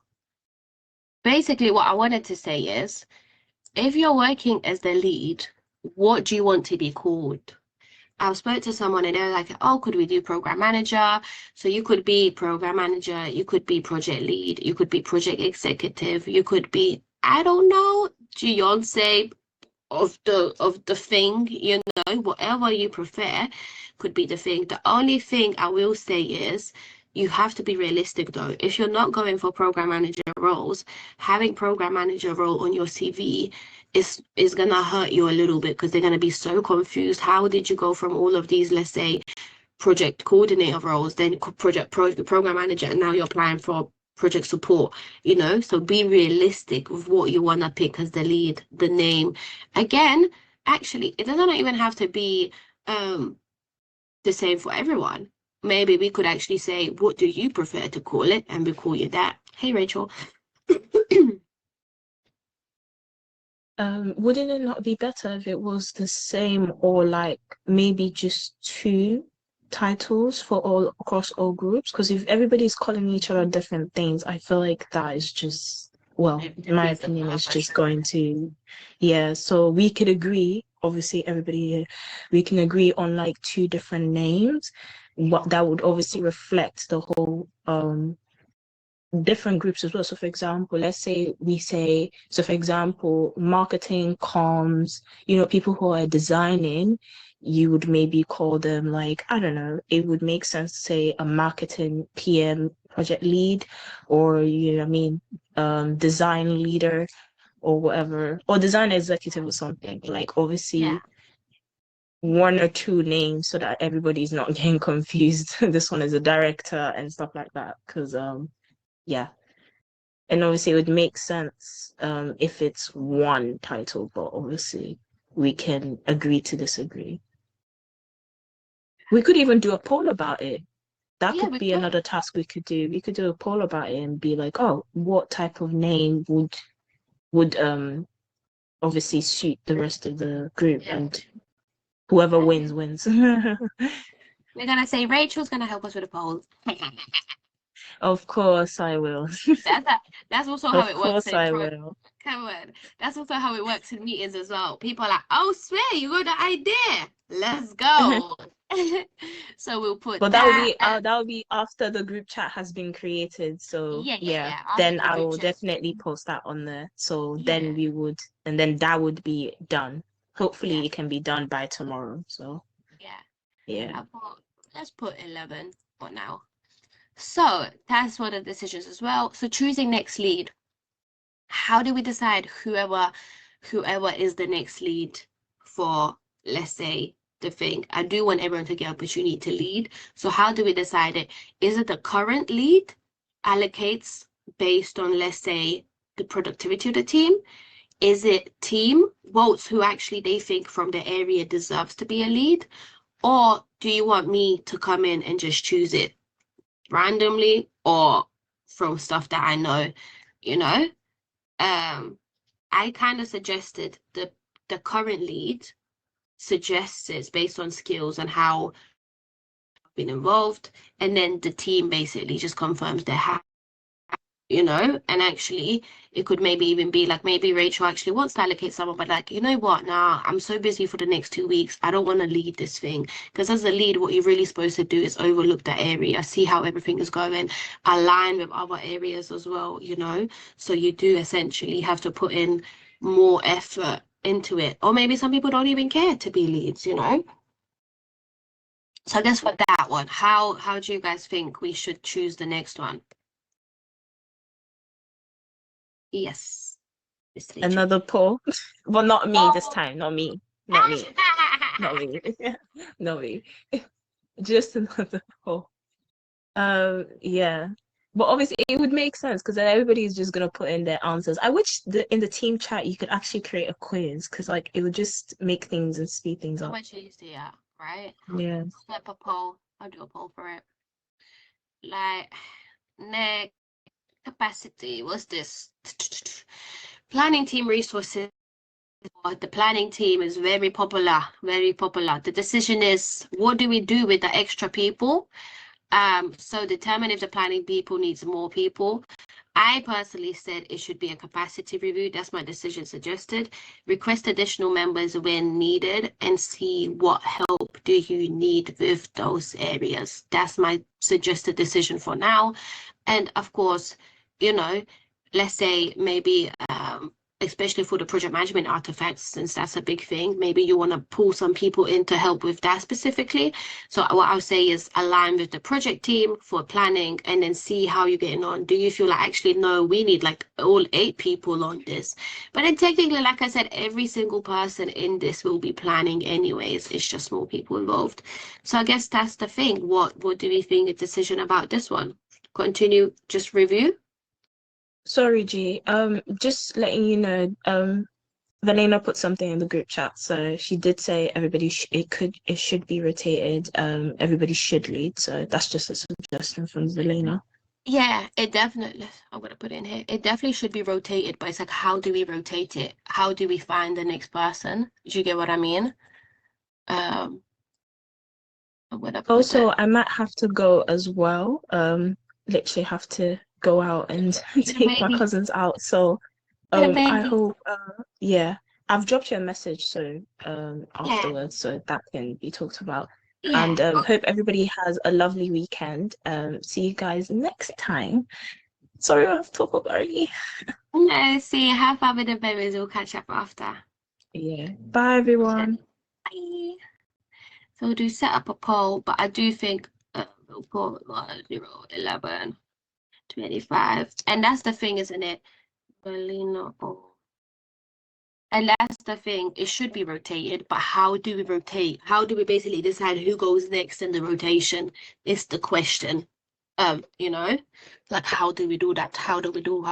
Basically, what I wanted to say is, if you're working as the lead, what do you want to be called? I spoke to someone and they were like, oh, could we do program manager? So you could be program manager, you could be project lead, you could be project executive, you could be, I don't know, Beyonce of the thing, you know, whatever you prefer could be the thing. The only thing I will say is you have to be realistic though. If you're not going for program manager roles, having program manager role on your CV is gonna hurt you a little bit because they're gonna be so confused. How did you go from all of these, let's say, project coordinator roles, then program manager, and now you're applying for project support, you know? So be realistic with what you want to pick as the lead, the name. Again, actually, it doesn't even have to be the same for everyone. Maybe we could actually say, what do you prefer to call it? And we call you that. Hey, Rachel. Wouldn't it not be better if it was the same or like maybe just two titles for all across all groups? Because if everybody's calling each other different things, I feel like that is just, well, in my opinion, it's just going to, yeah. So we could agree, obviously, everybody here, we can agree on like two different names. What that would obviously reflect the whole different groups as well. So for example, let's say we say, so for example, marketing, comms, you know, people who are designing, you would maybe call them like, I don't know, it would make sense to say a marketing PM project lead, or you know what I mean, design leader or whatever, or design executive or something. Like obviously Yeah. one or two names so that everybody's not getting confused. This one is a director and stuff like that. Because yeah. And obviously it would make sense if it's one title, but obviously we can agree to disagree. We could even do a poll about it. That Yeah, could we be could. another task we could do. We could do a poll about it and be like, oh, what type of name would obviously suit the rest of the group, and whoever wins wins. We're gonna say Rachel's gonna help us with a poll. Of course I will. That's also how Of it works course in I will. Come on. That's also how it works in meetings as well. People are like, oh, swear, you got the idea. Let's go. So we'll put But that. that would be after the group chat has been created. So Yeah. After then the I group will chat. definitely post that on there. So Yeah, then we would, and then that would be done. yeah, Hopefully it can be done by tomorrow. So yeah. yeah. Let's put 11 for now. So that's one of the decisions as well. So choosing next lead. How do we decide whoever is the next lead for, let's say, the thing? I do want everyone to get opportunity to lead. So how do we decide it? Is it the current lead allocates based on, let's say, the productivity of the team? Is it team votes who actually they think from the area deserves to be a lead? Or do you want me to come in and just choose it randomly or from stuff that I know, you know? I kind of suggested the current lead suggests it's based on skills and how been involved, and then the team basically just confirms they're happy, you know, and actually it could maybe even be like maybe Rachel actually wants to allocate someone, but like, you know what, nah, I'm so busy for the next 2 weeks. I don't want to lead this thing. Because as a lead, what you're really supposed to do is overlook that area, see how everything is going, align with other areas as well, you know. So you do essentially have to put in more effort into it. Or maybe some people don't even care to be leads, you know. So I guess for that one, how do you guys think we should choose the next one? Yes. Mr. H. Another poll. Well, not me this Oh. time. Not me. Not me. Not me. Not me. Just another poll. Yeah. But obviously it would make sense because then everybody's just gonna put in their answers. I wish in the team chat you could actually create a quiz because like it would just make things and speed things So up. much easier, right? Yeah. Flip a poll. I'll do a poll for it. Like, next capacity. What's this? Planning team resources. The planning team is very popular, very popular. The decision is, what do we do with the extra people? So determine if the planning people needs more people. I personally said it should be a capacity review. That's my decision suggested. Request additional members when needed and see what help do you need with those areas. That's my suggested decision for now. And of course, you know, let's say maybe especially for the project management artifacts, since that's a big thing, maybe you want to pull some people in to help with that specifically. So what I'll say is align with the project team for planning and then see how you're getting on. Do you feel like, actually, no, we need like all 8 people on this? But then technically, like I said, every single person in this will be planning anyways. It's just more people involved. So I guess that's the thing. What do we think a decision about this one? Continue, just review? Sorry, G. Just letting you know, Valena put something in the group chat. So she did say everybody it should be rotated. Everybody should lead. So that's just a suggestion from Valena. Yeah, it definitely, I'm gonna put it in here. It definitely should be rotated, but it's like, how do we rotate it? How do we find the next person? Do you get what I mean? I'm gonna put Also, that. I might have to go as well. Literally have to go out and take my Maybe. cousins out. So, Yeah, I maybe. hope, yeah, I've dropped you a message. So, Yeah, afterwards, so that can be talked about. yeah. And hope everybody has a lovely weekend. See you guys next time. Sorry, I have to talk early. No, see, have fun with the babies. We'll catch up after. Yeah. Bye, everyone. Bye. So we'll do set up a poll, but I do think we'll put 0, 11, 25. And that's the thing, isn't it? Belina. And that's the thing, it should be rotated, but how do we rotate? How do we basically decide who goes next in the rotation is the question. You know, like how do we do that? How do we do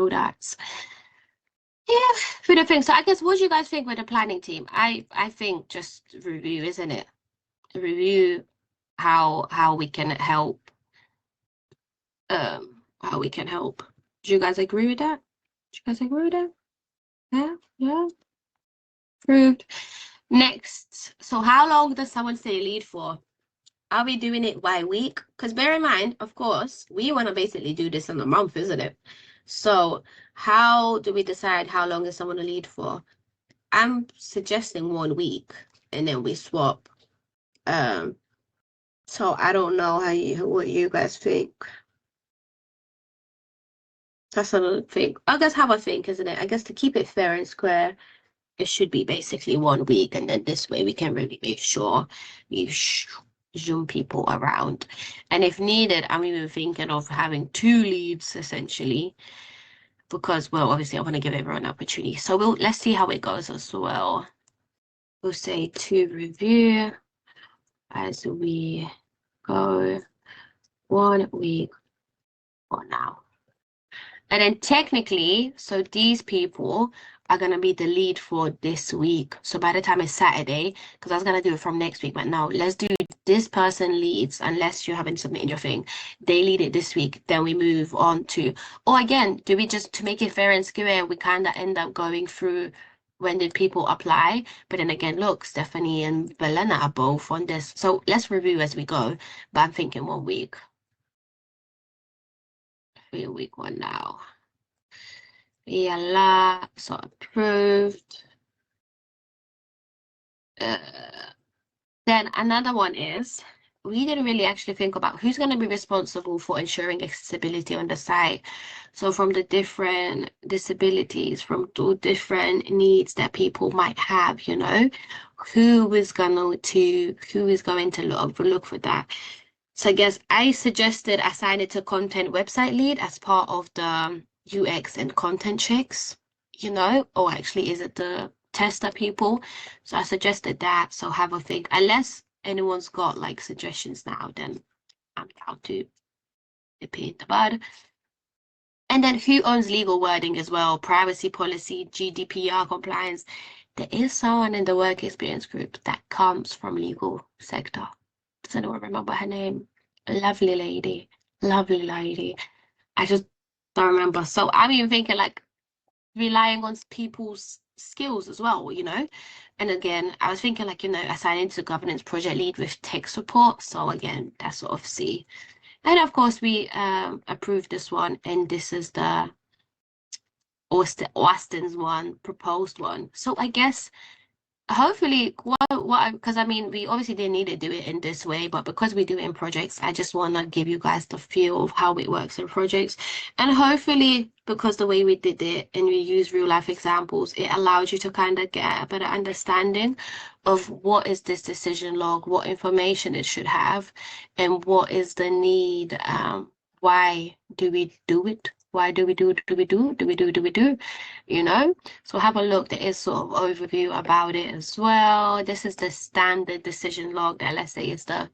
that? Yeah, for the thing. So I guess what do you guys think with the planning team? I think just review, isn't it? Review how we can help. How we can help. Do you guys agree with that? Do you guys agree with that? Yeah, yeah. Approved. Next. So how long does someone stay lead for? Are we doing it by week? Because bear in mind, of course, we want to basically do this in a month, isn't it? So how do we decide how long is someone a lead for? I'm suggesting 1 week and then we swap. So I don't know what you guys think. That's another thing. I guess have a think, isn't it? I guess to keep it fair and square, it should be basically 1 week, and then this way we can really make sure you zoom people around. And if needed, I'm even thinking of having 2 leads essentially, because well, obviously I want to give everyone an opportunity. So let's see how it goes as well. We'll say to review as we go 1 week for now. And then technically, so these people are going to be the lead for this week. So by the time it's Saturday, because I was going to do it from next week, but no, let's do this person leads, unless you haven't submitted your thing. They lead it this week. Then we move on to, or again, do we just, to make it fair and square, we kind of end up going through when did people apply? But then again, look, Stephanie and Belena are both on this. So let's review as we go. But I'm thinking 1 week. Week 1 now. Yeah, so approved. Then another one is, we didn't really actually think about who's going to be responsible for ensuring accessibility on the site. So from the different disabilities, from the different needs that people might have, you know, who is going to look for that. So I guess I suggested assign it to content website lead as part of the UX and content checks, you know, or actually is it the tester people? So I suggested that. So have a think. Unless anyone's got like suggestions now, then I'm down to nip it in the bud. And then who owns legal wording as well? Privacy policy, GDPR compliance. There is someone in the work experience group that comes from legal sector. Does anyone remember her name? Lovely lady. Lovely lady. I just don't remember. So I'm even thinking like relying on people's skills as well, you know? And again, I was thinking like, you know, assigning to governance project lead with tech support. So again, that's sort of C. And of course, we approved this one. And this is the Austin's one, proposed one. So I guess hopefully because I mean we obviously didn't need to do it in this way, but because we do it in projects, I just want to give you guys the feel of how it works in projects. And hopefully because the way we did it and we use real life examples, it allowed you to kind of get a better understanding of what is this decision log, what information it should have, and what is the need. Why do we do it? Why do we do you know? So have a look. There is sort of overview about it as well. This is the standard decision log that let's say is the,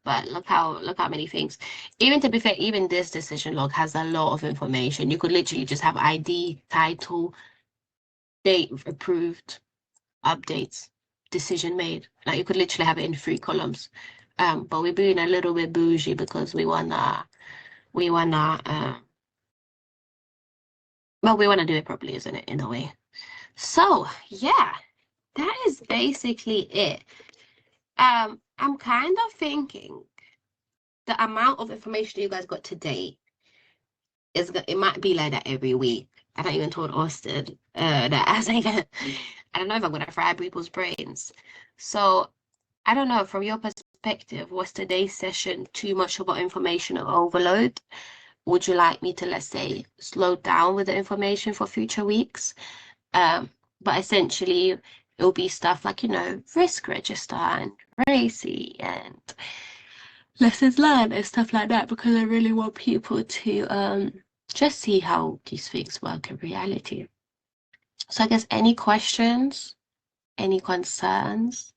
but look how many things. Even to be fair, even this decision log has a lot of information. You could literally just have ID, title, date approved, updates, decision made. Like you could literally have it in 3 columns. But we're being a little bit bougie because we wanna well, we want to do it properly, isn't it, in a way? So yeah, that is basically it. I'm kind of thinking the amount of information you guys got today it might be like that every week. I don't even told Austin that I don't know if I'm gonna fry people's brains. So I don't know, from your perspective, was today's session too much about information or overload? Would you like me to, let's say, slow down with the information for future weeks? But essentially, it'll be stuff like, you know, risk register and RACI and lessons learned and stuff like that, because I really want people to just see how these things work in reality. So I guess any questions, any concerns?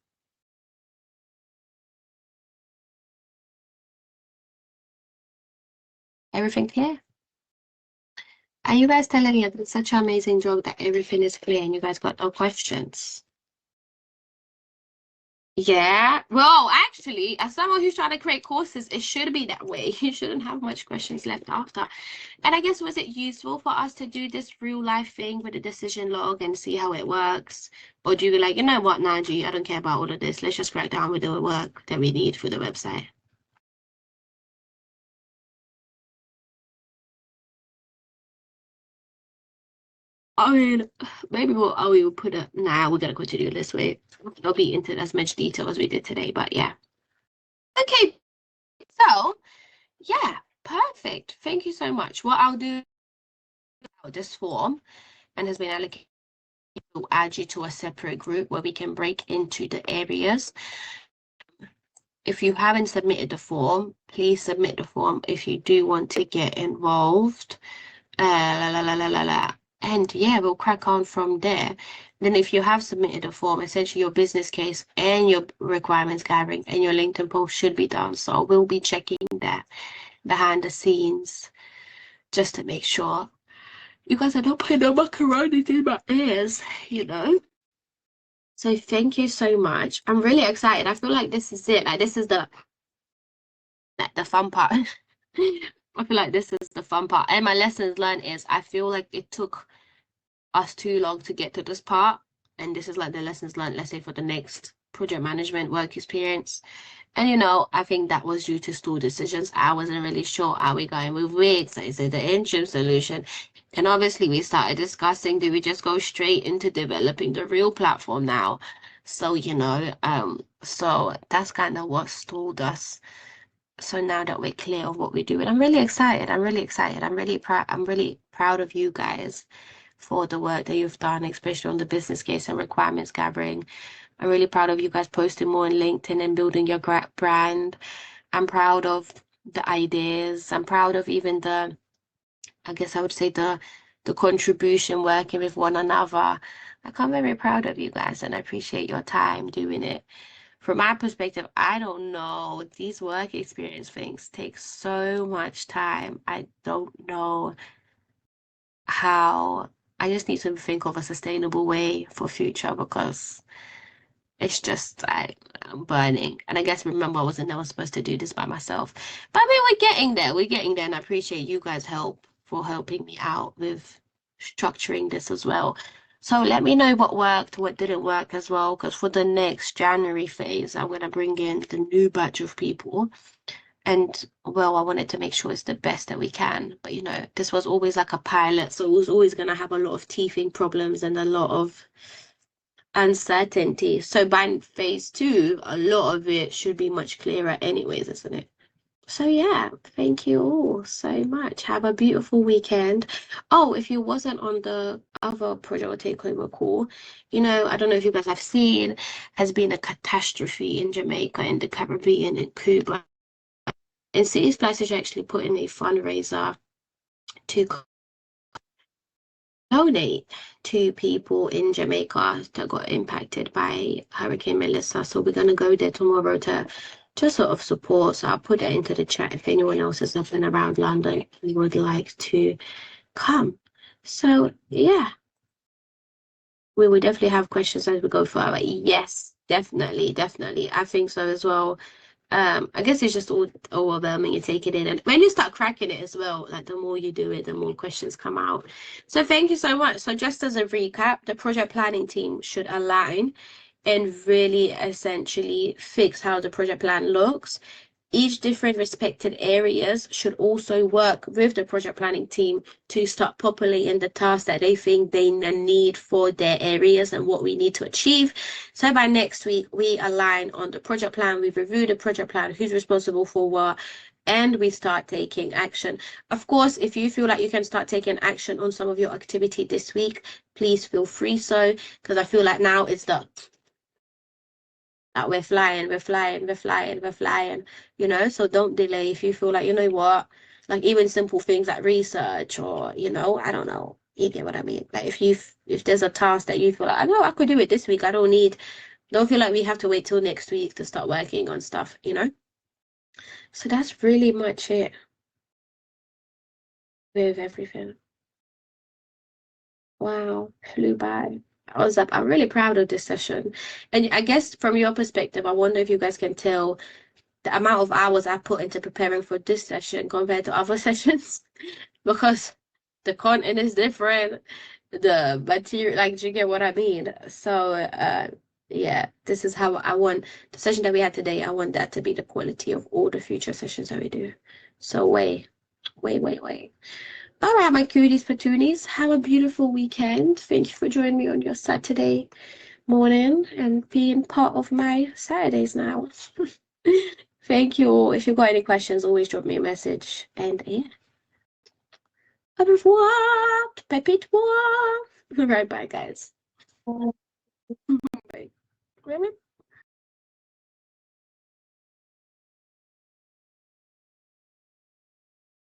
Everything clear? Are you guys telling me I did such an amazing job that everything is clear and you guys got no questions? Yeah, well, actually, as someone who's trying to create courses, it should be that way. You shouldn't have much questions left after. And I guess, was it useful for us to do this real life thing with the decision log and see how it works? Or do you be like, you know what, Naji, I don't care about all of this. Let's just crack down with the work that we need for the website. I mean, maybe we'll put a, nah, we're gonna continue this way. I'll be into as much detail as we did today, but yeah. Okay, so yeah, perfect. Thank you so much. What I'll do, this form and has been allocated, will add you to a separate group where we can break into the areas. If you haven't submitted the form, please submit the form if you do want to get involved. And yeah, we'll crack on from there. Then if you have submitted a form, essentially your business case and your requirements gathering and your LinkedIn post should be done. So we'll be checking that behind the scenes just to make sure you guys are not putting no macaroni in my ears, you know. So thank you so much. I'm really excited. I feel like this is it. Like this is the fun part. I feel like this is the fun part. And my lessons learned is I feel like it took us too long to get to this part. And this is like the lessons learned, let's say, for the next project management work experience. And you know, I think that was due to store decisions. I wasn't really sure, are we going with wigs? Is it the interim solution? And obviously we started discussing, do we just go straight into developing the real platform now? So, you know, so that's kind of what stalled us. So now that we're clear of what we do, and I'm really excited. I'm really excited. I'm really proud of you guys for the work that you've done, especially on the business case and requirements gathering. I'm really proud of you guys posting more on LinkedIn and building your brand. I'm proud of the ideas. I'm proud of even the, I guess I would say the contribution, working with one another. Like, I'm very proud of you guys and I appreciate your time doing it. From my perspective, I don't know. These work experience things take so much time. I don't know how. I just need to think of a sustainable way for future because it's just I'm burning. And I guess remember I wasn't never supposed to do this by myself. But I mean we're getting there. We're getting there and I appreciate you guys' help for helping me out with structuring this as well. So let me know what worked, what didn't work as well, because for the next January phase, I'm gonna bring in the new batch of people. And well, I wanted to make sure it's the best that we can. But you know, this was always like a pilot, so it was always gonna have a lot of teething problems and a lot of uncertainty. So by phase 2, a lot of it should be much clearer anyways, isn't it? So yeah, thank you all so much. Have a beautiful weekend. Oh, if you wasn't on the other project takeover call, you know, I don't know if you guys have seen, has been a catastrophe in Jamaica, in the Caribbean, in Cuba. And City Splice is actually putting a fundraiser to donate to people in Jamaica that got impacted by Hurricane Melissa. So we're going to go there tomorrow to just sort of support. So I'll put that into the chat if anyone else is up and around London and would like to come. So yeah, we will definitely have questions as we go forward. Yes, definitely, definitely. I think so as well. I guess it's just all overwhelming. You take it in, and when you start cracking it as well, like the more you do it, the more questions come out. So thank you so much. So just as a recap, the project planning team should align and really essentially fix how the project plan looks. Each different respected areas should also work with the project planning team to start populating the tasks that they think they need for their areas and what we need to achieve. So by next week, we align on the project plan, we review the project plan, who's responsible for what, and we start taking action. Of course, if you feel like you can start taking action on some of your activity this week, please feel free so, because I feel like now it's the that we're flying, you know, so don't delay if you feel like, you know what, like even simple things like research or, you know, I don't know, you get what I mean? Like if there's a task that you feel like, I know I could do it this week, don't feel like we have to wait till next week to start working on stuff, you know? So that's really much it with everything. Wow, flew by. I'm really proud of this session. And I guess from your perspective, I wonder if you guys can tell the amount of hours I put into preparing for this session compared to other sessions because the content is different, the material, like, do you get what I mean? So yeah, this is how I want the session that we had today. I want that to be the quality of all the future sessions that we do. So wait. All right, my cuties patooties, have a beautiful weekend. Thank you for joining me on your Saturday morning and being part of my Saturdays now. Thank you all. If you've got any questions, always drop me a message. And yeah. Au revoir. Pépite-moi. All right, bye, guys. Bye.